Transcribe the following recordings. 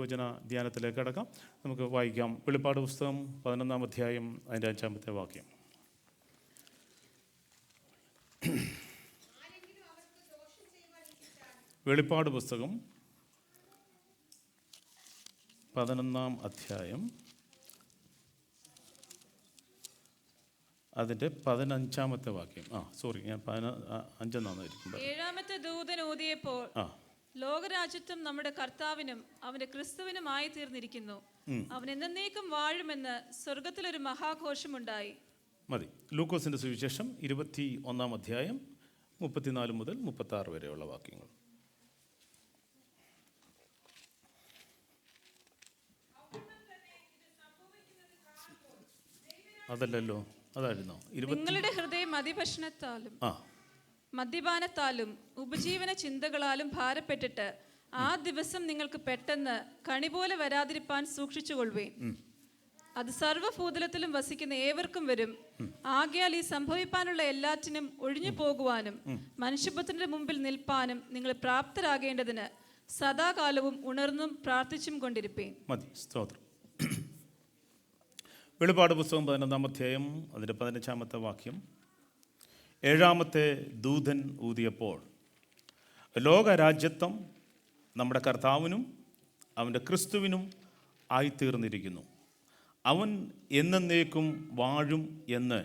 വചന ധ്യാനത്തിലേക്ക് കടക്കാം. നമുക്ക് വായിക്കാം. വെളിപ്പാട് പുസ്തകം 11-ാം അധ്യായം അതിൻ്റെ 5-ാമത്തെ വാക്യം. വെളിപ്പാട് പുസ്തകം 11-ാം അധ്യായം അതിൻ്റെ 15-ാമത്തെ വാക്യം. ഞാൻ 5 ഏഴാമത്തെ ദൂതൻ ഊതിയപ്പോൾ ലോകരാജ്യത്വം നമ്മുടെ കർത്താവിനും അവന്റെ ക്രിസ്തുവിനുമായി തീർന്നിരിക്കുന്നു. അവൻ എന്നേക്കും വാഴുമെന്ന് സ്വർഗത്തിലൊരു മഹാഘോഷമുണ്ടായി. മതി. ലൂക്കോസിന്റെ സുവിശേഷം 21-ാം അധ്യായം 34 മുതൽ 36 വരെയുള്ള വാക്യങ്ങൾ. അതല്ലല്ലോ, അതായിരുന്നോ? നിങ്ങളുടെ ഹൃദയം അതിഭക്ഷണത്താലും മദ്യപാനത്താലും ഉപജീവന ചിന്തകളാലും ഭാരപ്പെട്ടിട്ട് ആ ദിവസം നിങ്ങൾക്ക് പെട്ടെന്ന് കണി പോലെ വരാതിരിപ്പാൻ സൂക്ഷിച്ചുകൊള്ളുവേൻ. അത് സർവ്വഭൂതലത്തിലും വസിക്കുന്ന ഏവർക്കും വരും. ആകയാൽ ഈ സംഭവിപ്പാനുള്ള എല്ലാറ്റിനും ഒഴിഞ്ഞു പോകുവാനും മനുഷ്യപുത്രന്റെ മുമ്പിൽ നിൽപ്പാനും നിങ്ങൾ പ്രാപ്തരാകേണ്ടതിന് സദാകാലവും ഉണർന്നും പ്രാർത്ഥിച്ചും കൊണ്ടിരിപ്പേൻ. മതി. സ്തോത്രം. വെളിപ്പാട് പുസ്തകം 11-ാം അധ്യായം അതിൻ്റെ 15-ാമത്തെ വാക്യം. ഏഴാമത്തെ ദൂതൻ ഊതിയപ്പോൾ ലോകരാജ്യത്വം നമ്മുടെ കർത്താവിനും അവൻ്റെ ക്രിസ്തുവിനും ആയിത്തീർന്നിരിക്കുന്നു. അവൻ എന്നേക്കും വാഴും എന്ന്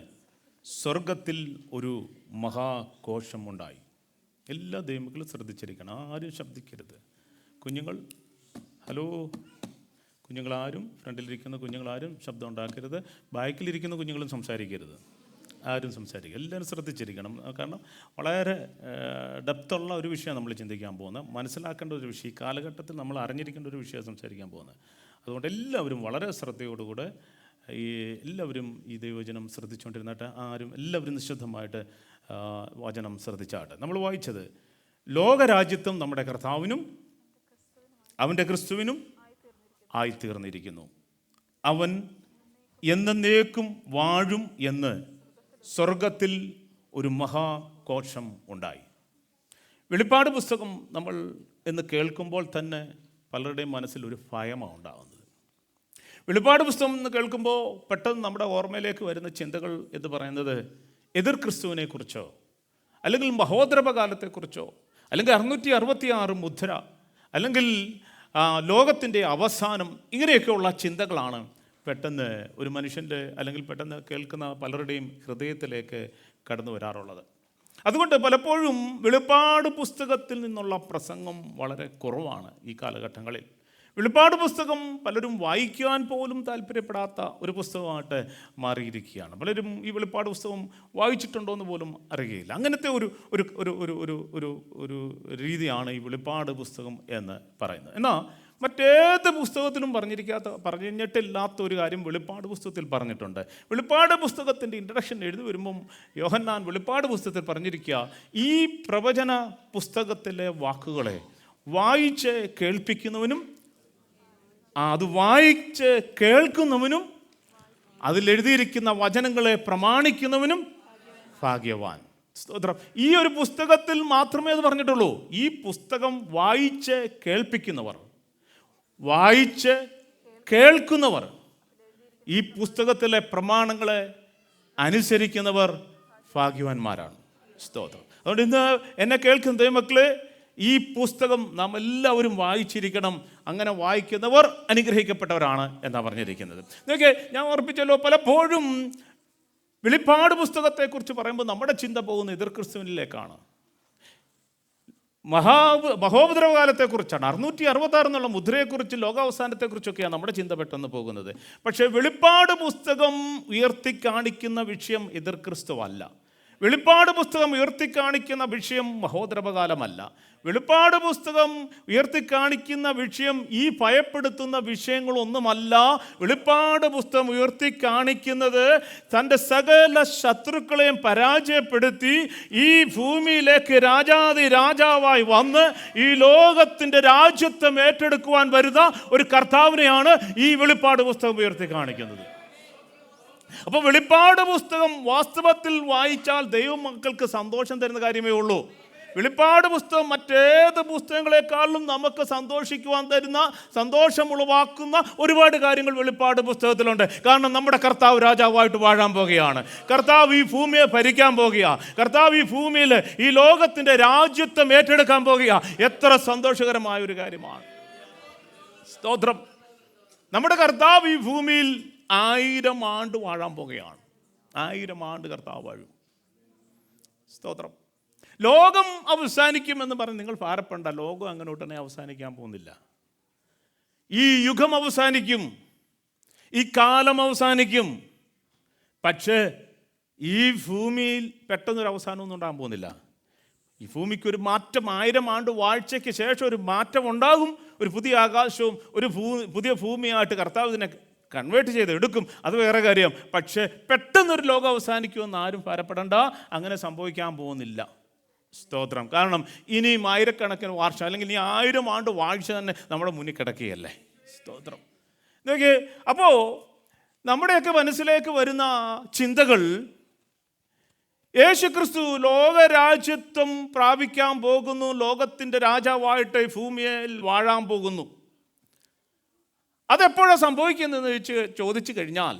സ്വർഗത്തിൽ ഒരു മഹാഘോഷം ഉണ്ടായി. എല്ലാ ദൈവമക്കളും ശ്രദ്ധിച്ചിരിക്കണം, ആരും ശബ്ദിക്കരുത്. കുഞ്ഞുങ്ങൾ, ഹലോ, കുഞ്ഞുങ്ങളാരും, ഫ്രണ്ടിലിരിക്കുന്ന കുഞ്ഞുങ്ങളാരും ശബ്ദം ഉണ്ടാക്കരുത്. ബാക്കിലിരിക്കുന്ന കുഞ്ഞുങ്ങളും സംസാരിക്കരുത്, ആരും സംസാരിക്കുക. എല്ലാവരും ശ്രദ്ധിച്ചിരിക്കണം. കാരണം വളരെ ഡെപ്തുള്ള ഒരു വിഷയമാണ് നമ്മൾ ചിന്തിക്കാൻ പോകുന്നത്, മനസ്സിലാക്കേണ്ട ഒരു വിഷയം, ഈ കാലഘട്ടത്തിൽ നമ്മൾ അറിഞ്ഞിരിക്കേണ്ട ഒരു വിഷയം സംസാരിക്കാൻ പോകുന്നത്. അതുകൊണ്ട് എല്ലാവരും വളരെ ശ്രദ്ധയോടുകൂടെ എല്ലാവരും ഈ ദൈവവചനം ശ്രദ്ധിച്ചുകൊണ്ടിരുന്നിട്ട് എല്ലാവരും നിശബ്ദമായിട്ട് വചനം ശ്രദ്ധിച്ചാട്ടെ. നമ്മൾ വായിച്ചത് ലോകരാജ്യത്വം നമ്മുടെ കർത്താവിനും അവൻ്റെ ക്രിസ്തുവിനും ആയിത്തീർന്നിരിക്കുന്നു. അവൻ എന്നേക്കും വാഴും എന്ന് സ്വർഗത്തിൽ ഒരു മഹാഘോഷം ഉണ്ടായി. വെളിപ്പാട് പുസ്തകം നമ്മൾ എന്ന് കേൾക്കുമ്പോൾ തന്നെ പലരുടെയും മനസ്സിൽ ഒരു ഭയമാണ് ഉണ്ടാകുന്നത്. വെളിപ്പാട് പുസ്തകം എന്ന് കേൾക്കുമ്പോൾ പെട്ടെന്ന് നമ്മുടെ ഓർമ്മയിലേക്ക് വരുന്ന ചിന്തകൾ എന്ന് പറയുന്നത് എതിർ ക്രിസ്തുവിനെക്കുറിച്ചോ, അല്ലെങ്കിൽ മഹോദരപകാലത്തെക്കുറിച്ചോ, അല്ലെങ്കിൽ 666 മുദ്ര, അല്ലെങ്കിൽ ലോകത്തിൻ്റെ അവസാനം, ഇങ്ങനെയൊക്കെയുള്ള ചിന്തകളാണ് പെട്ടെന്ന് ഒരു മനുഷ്യൻ്റെ അല്ലെങ്കിൽ പെട്ടെന്ന് കേൾക്കുന്ന പലരുടെയും ഹൃദയത്തിലേക്ക് കടന്നു വരാറുള്ളത്. അതുകൊണ്ട് പലപ്പോഴും വെളിപ്പാട് പുസ്തകത്തിൽ നിന്നുള്ള പ്രസംഗം വളരെ കുറവാണ് ഈ കാലഘട്ടങ്ങളിൽ. വെളിപ്പാട് പുസ്തകം പലരും വായിക്കാൻ പോലും താല്പര്യപ്പെടാത്ത ഒരു പുസ്തകമായിട്ട് മാറിയിരിക്കുകയാണ്. പലരും ഈ വെളിപ്പാട് പുസ്തകം വായിച്ചിട്ടുണ്ടോ എന്ന് പോലും അറിയുകയില്ല. അങ്ങനത്തെ ഒരു ഒരു ഒരു ഒരു ഒരു ഒരു രീതിയാണ് ഈ വെളിപ്പാട് പുസ്തകം എന്ന് പറയുന്നത്. എന്നാൽ മറ്റേത് പുസ്തകത്തിലും പറഞ്ഞിട്ടില്ലാത്ത ഒരു കാര്യം വെളിപ്പാട് പുസ്തകത്തിൽ പറഞ്ഞിട്ടുണ്ട്. വെളിപ്പാട് പുസ്തകത്തിൻ്റെ ഇൻട്രഡക്ഷൻ എഴുതി വരുമ്പം യോഹന്നാൻ വെളിപ്പാട് പുസ്തകത്തിൽ പറഞ്ഞിരിക്കുക, ഈ പ്രവചന പുസ്തകത്തിലെ വാക്കുകളെ വായിച്ച് കേൾപ്പിക്കുന്നവനും അത് വായിച്ച് കേൾക്കുന്നവനും അതിലെഴുതിയിരിക്കുന്ന വചനങ്ങളെ പ്രമാണിക്കുന്നവനും ഭാഗ്യവാൻ. ഈ ഒരു പുസ്തകത്തിൽ മാത്രമേ അത് പറഞ്ഞിട്ടുള്ളൂ. ഈ പുസ്തകം വായിച്ച് കേൾപ്പിക്കുന്നവർ, വായിച്ച് കേൾക്കുന്നവർ, ഈ പുസ്തകത്തിലെ പ്രമാണങ്ങളെ അനുസരിക്കുന്നവർ ഭാഗ്യവാന്മാരാണ്. സ്തോത്രം. അതുകൊണ്ട് ഇന്ന് എന്നെ കേൾക്കുന്ന ദൈവമക്കളെ, ഈ പുസ്തകം നാം എല്ലാവരും വായിച്ചിരിക്കണം. അങ്ങനെ വായിക്കുന്നവർ അനുഗ്രഹിക്കപ്പെട്ടവരാണ് എന്നാണ് പറഞ്ഞിരിക്കുന്നത്. നോക്കിയേ, ഞാൻ ഓർപ്പിച്ചല്ലോ, പലപ്പോഴും വെളിപ്പാട് പുസ്തകത്തെക്കുറിച്ച് പറയുമ്പോൾ നമ്മുടെ ചിന്ത പോകുന്ന എതിർ ക്രിസ്തുവിനിലേക്കാണ്. മഹോപദ്രവകാലത്തെക്കുറിച്ചാണ്, 666 എന്നുള്ള മുദ്രയെക്കുറിച്ച്, ലോകാവസാനത്തെക്കുറിച്ചൊക്കെയാണ് നമ്മുടെ ചിന്ത പെട്ടെന്ന് പോകുന്നത്. പക്ഷേ വെളിപ്പാട് പുസ്തകം ഉയർത്തിക്കാണിക്കുന്ന വിഷയം എതിർ ക്രിസ്തുവല്ല. വെളിപ്പാട് പുസ്തകം ഉയർത്തിക്കാണിക്കുന്ന വിഷയം മഹോദരപകാലമല്ല. വെളിപ്പാട് പുസ്തകം ഉയർത്തിക്കാണിക്കുന്ന വിഷയം ഈ ഭയപ്പെടുത്തുന്ന വിഷയങ്ങളൊന്നുമല്ല. വെളിപ്പാട് പുസ്തകം ഉയർത്തിക്കാണിക്കുന്നത് തൻ്റെ സകല ശത്രുക്കളെയും പരാജയപ്പെടുത്തി ഈ ഭൂമിയിലേക്ക് രാജാതി രാജാവായി വന്ന് ഈ ലോകത്തിൻ്റെ രാജ്യത്വം ഏറ്റെടുക്കുവാൻ വരുന്ന ഒരു കർത്താവിനെയാണ് ഈ വെളിപ്പാട് പുസ്തകം ഉയർത്തിക്കാണിക്കുന്നത്. അപ്പോൾ വെളിപ്പാട് പുസ്തകം വാസ്തവത്തിൽ വായിച്ചാൽ ദൈവമക്കൾക്ക് സന്തോഷം തരുന്ന കാര്യമേ ഉള്ളൂ. വെളിപ്പാട് പുസ്തകം മറ്റേത് പുസ്തകങ്ങളെക്കാളും നമുക്ക് സന്തോഷിക്കുവാൻ തരുന്ന, സന്തോഷം ഉളവാക്കുന്ന ഒരുപാട് കാര്യങ്ങൾ വെളിപ്പാട് പുസ്തകത്തിലുണ്ട്. കാരണം നമ്മുടെ കർത്താവ് രാജാവായിട്ട് വാഴാൻ പോകുകയാണ്. കർത്താവ് ഈ ഭൂമിയെ ഭരിക്കാൻ പോകുകയാണ്. കർത്താവ് ഈ ഭൂമിയിൽ ഈ ലോകത്തിൻ്റെ രാജ്യത്വം ഏറ്റെടുക്കാൻ പോകുകയാണ്. എത്ര സന്തോഷകരമായ ഒരു കാര്യമാണ്. സ്തോത്രം. നമ്മുടെ കർത്താവ് ഈ ഭൂമിയിൽ 1000 ആണ്ട് വാഴാൻ പോകുകയാണ്. 1000 ആണ്ട് കർത്താവ് വാഴും. സ്തോത്രം. ലോകം അവസാനിക്കുമെന്ന് പറഞ്ഞ് നിങ്ങൾ ഭാരപ്പെടേണ്ട. ലോകം അങ്ങോട്ട് തന്നെ അവസാനിക്കാൻ പോകുന്നില്ല. ഈ യുഗം അവസാനിക്കും, ഈ കാലം അവസാനിക്കും. പക്ഷേ ഈ ഭൂമിയിൽ പെട്ടെന്നൊരു അവസാനമൊന്നും ഉണ്ടാകാൻ പോകുന്നില്ല. ഈ ഭൂമിക്കൊരു മാറ്റം, 1000 ആണ്ട് വാഴ്ചയ്ക്ക് ശേഷം ഒരു മാറ്റം ഉണ്ടാകും. ഒരു പുതിയ ആകാശവും ഒരു പുതിയ ഭൂമിയായിട്ട് കർത്താവ് ഇതിനെ കൺവേർട്ട് ചെയ്ത് എടുക്കും. അത് വേറെ കാര്യം. പക്ഷേ പെട്ടെന്നൊരു ലോകം അവസാനിക്കുമെന്ന് ആരും ഭാരപ്പെടേണ്ട. അങ്ങനെ സംഭവിക്കാൻ പോകുന്നില്ല. സ്തോത്രം. കാരണം ഇനിയും 1000കണക്കിന് വർഷം, അല്ലെങ്കിൽ ഈ 1000 ആണ്ട് വാഴ്ച തന്നെ നമ്മുടെ മുന്നിൽ കിടക്കുകയല്ലേ. സ്തോത്രം. നോക്കിയേ, അപ്പോൾ നമ്മുടെയൊക്കെ മനസ്സിലേക്ക് വരുന്ന ചിന്തകൾ, യേശുക്രിസ്തു ലോകരാജ്യത്വം പ്രാപിക്കാൻ പോകുന്നു, ലോകത്തിൻ്റെ രാജാവായിട്ട് ഭൂമിയിൽ വാഴാൻ പോകുന്നു. അതെപ്പോഴാണ് സംഭവിക്കുന്നതെന്ന് ചോദിച്ചു കഴിഞ്ഞാൽ,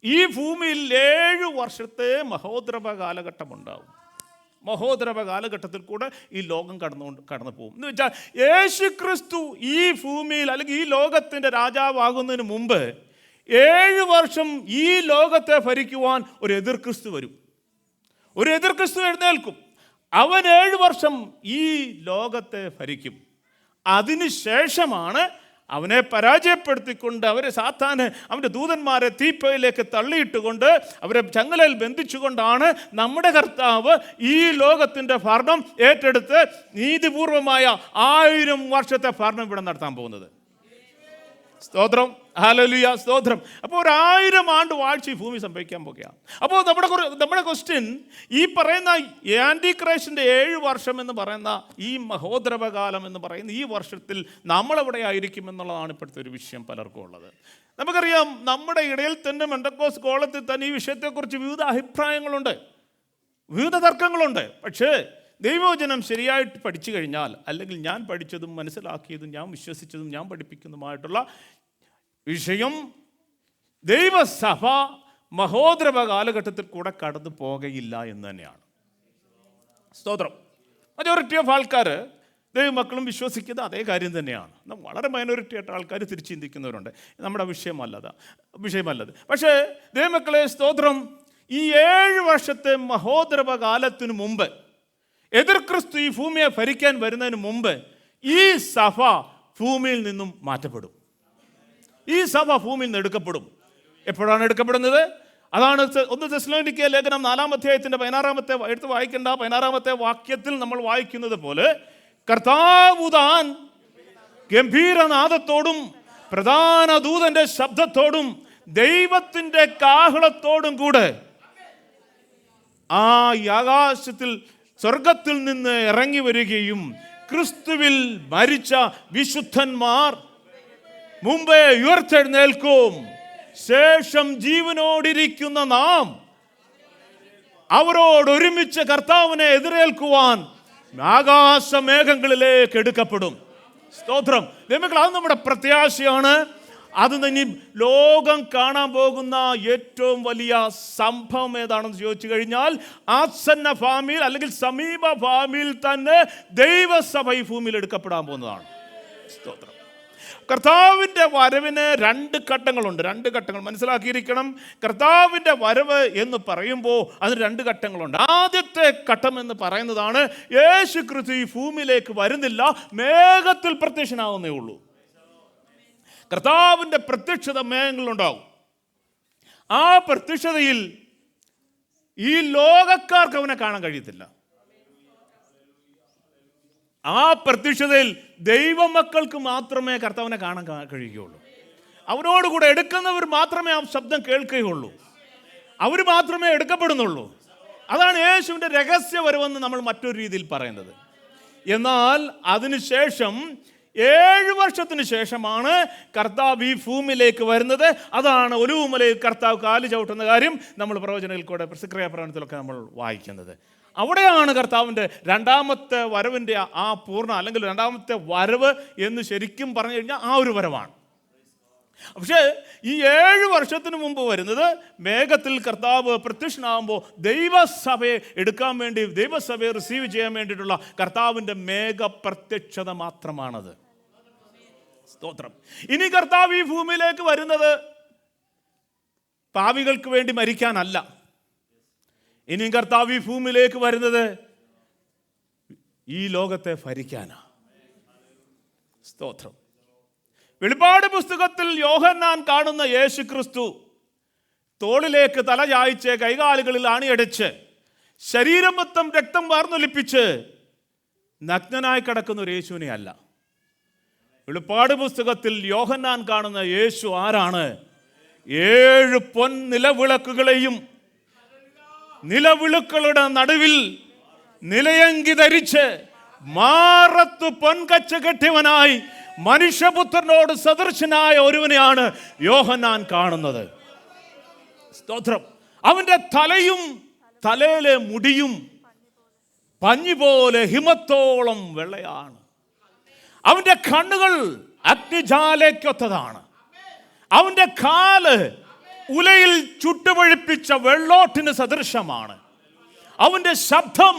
ഈ ഭൂമിയിൽ 7 വർഷത്തെ മഹോദ്രവ കാലഘട്ടമുണ്ടാവും. മഹോദ്രവ കാലഘട്ടത്തിൽ കൂടെ ഈ ലോകം കടന്നു പോകും. എന്ന് വെച്ചാൽ യേശുക്രിസ്തു ഈ ഭൂമിയിൽ അല്ലെങ്കിൽ ഈ ലോകത്തിൻ്റെ രാജാവാകുന്നതിന് മുമ്പ് 7 വർഷം ഈ ലോകത്തെ ഭരിക്കുവാൻ ഒരു എതിർ ക്രിസ്തു വരും. ഒരു എതിർ ക്രിസ്തു എഴുന്നേൽക്കും. അവൻ 7 വർഷം ഈ ലോകത്തെ ഭരിക്കും. അതിനുശേഷമാണ് അവനെ പരാജയപ്പെടുത്തിക്കൊണ്ട്, അവരെ സാത്താന് അവൻ്റെ ദൂതന്മാരെ തീപ്പയിലേക്ക് തള്ളിയിട്ടുകൊണ്ട് അവരെ ചങ്ങലയിൽ ബന്ധിച്ചുകൊണ്ടാണ് നമ്മുടെ കർത്താവ് ഈ ലോകത്തിൻ്റെ ഭരണം ഏറ്റെടുത്ത് നീതിപൂർവമായ 1000 വർഷത്തെ ഭരണം ഇവിടെ നടത്താൻ പോകുന്നത്. സ്തോത്രം. ഹല്ലേലൂയ. സ്തോത്രം. അപ്പോൾ ഒരു 1000 ആണ്ട് വാഴ്ച ഈ ഭൂമി സംഭവിക്കാൻ പോകുകയാണ്. അപ്പോൾ നമ്മുടെ ക്വസ്റ്റ്യൻ, ഈ പറയുന്ന ആൻറ്റി ക്രൈസ്റ്റിൻ്റെ 7 വർഷം എന്ന് പറയുന്ന ഈ മഹോദ്രവകാലം എന്ന് പറയുന്ന ഈ വർഷത്തിൽ നമ്മളെവിടെ ആയിരിക്കും എന്നുള്ളതാണ് ഇപ്പോഴത്തെ ഒരു വിഷയം പലർക്കും ഉള്ളത്. നമുക്കറിയാം, നമ്മുടെ ഇടയിൽ തന്നെ പെന്തക്കോസ്ത് കോളത്തിൽ തന്നെ ഈ വിഷയത്തെക്കുറിച്ച് വിവിധ അഭിപ്രായങ്ങളുണ്ട്, വിവിധ തർക്കങ്ങളുണ്ട്. പക്ഷേ ദൈവവചനം ശരിയായിട്ട് പഠിച്ചു കഴിഞ്ഞാൽ, അല്ലെങ്കിൽ ഞാൻ പഠിച്ചതും മനസ്സിലാക്കിയതും ഞാൻ വിശ്വസിച്ചതും ഞാൻ പഠിപ്പിക്കുന്നതുമായിട്ടുള്ള വിഷയം, ദൈവസഭ മഹോദ്രവ കാലഘട്ടത്തിൽ കൂടെ കടന്നു പോകയില്ല എന്ന് തന്നെയാണ്. സ്തോത്രം. മജോറിറ്റി ഓഫ് ആൾക്കാർ, ദൈവമക്കളും വിശ്വസിക്കുന്നത് അതേ കാര്യം തന്നെയാണ്. വളരെ മൈനോറിറ്റി ആയിട്ട് ആൾക്കാർ തിരിച്ചിന്തിക്കുന്നവരുണ്ട്. നമ്മുടെ വിഷയമല്ലത്. പക്ഷേ ദൈവമക്കളെ, സ്തോത്രം, ഈ 7 വർഷത്തെ മഹോദ്രവ കാലത്തിനു മുമ്പ്, എതിർ ക്രിസ്തു ഈ ഭൂമിയെ ഭരിക്കാൻ വരുന്നതിന് മുമ്പ് ഈ സഭ ഭൂമിയിൽ നിന്നും മാറ്റപ്പെടും. ഈ സഭ ഭൂമിയിൽ നിന്ന് എടുക്കപ്പെടും. എപ്പോഴാണ് എടുക്കപ്പെടുന്നത്? അതാണ് 1 തെസ്സലോനിക്ക ലേഖനം 4-ാം അധ്യായത്തിൻ്റെ 16-ാമത്തെ എടുത്ത് വായിക്കേണ്ട 16-ാമത്തെ വാക്യത്തിൽ നമ്മൾ വായിക്കുന്നത് പോലെ, കർത്താവ് താൻ ഗംഭീരനാദത്തോടും പ്രധാന ദൂതന്റെ ശബ്ദത്തോടും ദൈവത്തിൻ്റെ കാഹളത്തോടും കൂടെ ആ ആകാശത്തിൽ സ്വർഗത്തിൽ നിന്ന് ഇറങ്ങി വരികയും ക്രിസ്തുവിൽ മരിച്ച വിശുദ്ധന്മാർ മുമ്പേ ഉയർത്തെഴുന്നേൽക്കും. ശേഷം ജീവനോടിരിക്കുന്ന നാം അവരോടൊരുമിച്ച് കർത്താവിനെ എതിരേൽക്കുവാൻ ആകാശമേഘങ്ങളിലേക്ക് എടുക്കപ്പെടും. സ്തോത്രം. ദൈവമക്കളെ, അത് നമ്മുടെ പ്രത്യാശയാണ്. അത് തന്നെ ലോകം കാണാൻ പോകുന്ന ഏറ്റവും വലിയ സംഭവം ഏതാണെന്ന് ചോദിച്ചു കഴിഞ്ഞാൽ, ആസന്ന ഭാവിയിൽ അല്ലെങ്കിൽ സമീപ ഭാവിയിൽ തന്നെ ദൈവസഭ ഈ ഭൂമിയിൽ എടുക്കപ്പെടാൻ പോകുന്നതാണ്. സ്തോത്രം. കർത്താവിൻ്റെ വരവിന് 2 ഘട്ടങ്ങളുണ്ട്. 2 ഘട്ടങ്ങൾ മനസ്സിലാക്കിയിരിക്കണം. കർത്താവിൻ്റെ വരവ് എന്ന് പറയുമ്പോൾ അതിന് 2 ഘട്ടങ്ങളുണ്ട്. ആദ്യത്തെ ഘട്ടം എന്ന് പറയുന്നതാണ്, യേശു ക്രിസ്തു ഈ ഭൂമിയിലേക്ക് വരുന്നില്ല, മേഘത്തിൽ പ്രത്യക്ഷനാവുന്നേ ഉള്ളൂ. കർത്താവിൻ്റെ പ്രത്യക്ഷത മേഘങ്ങളുണ്ടാവും. ആ പ്രത്യക്ഷതയിൽ ഈ ലോകക്കാർക്ക് അവനെ കാണാൻ കഴിയത്തില്ല. ആ പ്രത്യക്ഷതയിൽ ദൈവമക്കൾക്ക് മാത്രമേ കർത്താവിനെ കാണാൻ കഴിയുകയുള്ളൂ. അവനോടുകൂടെ എടുക്കുന്നവർ മാത്രമേ ആ ശബ്ദം കേൾക്കുകയുള്ളൂ. അവർ മാത്രമേ എടുക്കപ്പെടുന്നുള്ളൂ. അതാണ് യേശുവിൻ്റെ രഹസ്യവരവെന്ന് നമ്മൾ മറ്റൊരു രീതിയിൽ പറയുന്നത്. എന്നാൽ അതിനുശേഷം 7 വർഷത്തിന് ശേഷമാണ് കർത്താവ് ഈ ഭൂമിയിലേക്ക് വരുന്നത്. അതാണ് ഒലിവുമലയിൽ കർത്താവ് കാല് ചവിട്ടുന്ന കാര്യം നമ്മൾ പ്രവചനത്തിൽ കൂടെ, പ്രസിക്രിയ പ്രവചനത്തിലൊക്കെ നമ്മൾ വായിക്കുന്നത്. അവിടെയാണ് കർത്താവിൻ്റെ രണ്ടാമത്തെ വരവിൻ്റെ ആ പൂർണ്ണ, അല്ലെങ്കിൽ രണ്ടാമത്തെ വരവ് എന്ന് ശരിക്കും പറഞ്ഞു കഴിഞ്ഞാൽ ആ ഒരു വരവാണ്. പക്ഷേ ഈ 7 വർഷത്തിന് മുമ്പ് വരുന്നത് മേഘത്തിൽ കർത്താവ് പ്രത്യക്ഷനാകുമ്പോൾ ദൈവസഭയെ എടുക്കാൻ വേണ്ടി, ദൈവസഭയെ റിസീവ് ചെയ്യാൻ വേണ്ടിയിട്ടുള്ള കർത്താവിൻ്റെ മേഘപ്രത്യക്ഷത മാത്രമാണത്. സ്തോത്രം. ഇനി കർത്താവ് ഈ ഭൂമിയിലേക്ക് വരുന്നത് പാപികൾക്ക് വേണ്ടി മരിക്കാനല്ല. ഇനി കർത്താവ് ഈ ഭൂമിയിലേക്ക് വരുന്നത് ഈ ലോകത്തെ ഭരിക്കാനാ. സ്തോത്രം. വെളിപ്പാട് പുസ്തകത്തിൽ യോഹന്നാൻ കാണുന്ന യേശു ക്രിസ്തു തോളിലേക്ക് തല ചായ്ച്ച് കൈകാലുകളിൽ ആണിയടിച്ച് ശരീരം മൊത്തം രക്തം വാർന്നൊലിപ്പിച്ച് നഗ്നനായി കിടക്കുന്ന ഒരു യേശുവിനെ അല്ല. വെളിപ്പാട് പുസ്തകത്തിൽ യോഹന്നാൻ കാണുന്ന യേശു ആരാണ്? 7 പൊൻ നിലവിളക്കുകളെയും നിലവിളക്കുകളുടെ നടുവിൽ നിലയങ്കി ധരിച്ച് മാറത്ത് പൊൻകച്ച കെട്ടിയവനായി മനുഷ്യപുത്രനോട് സദൃശനായ ഒരുവനെയാണ് യോഹന്നാൻ കാണുന്നത്. സ്തോത്രം. അവന്റെ തലയും തലയിലെ മുടിയും പഞ്ഞി പോലെ ഹിമത്തോളം വെള്ളയാണ്. അവന്റെ കണ്ണുകൾ അഗ്നിജാലയ്ക്കൊത്തതാണ്. അവന്റെ കാല് ഉലയിൽ ചുട്ടുപഴുപ്പിച്ച വെള്ളോട്ടിന് സദൃശമാണ്. അവന്റെ ശബ്ദം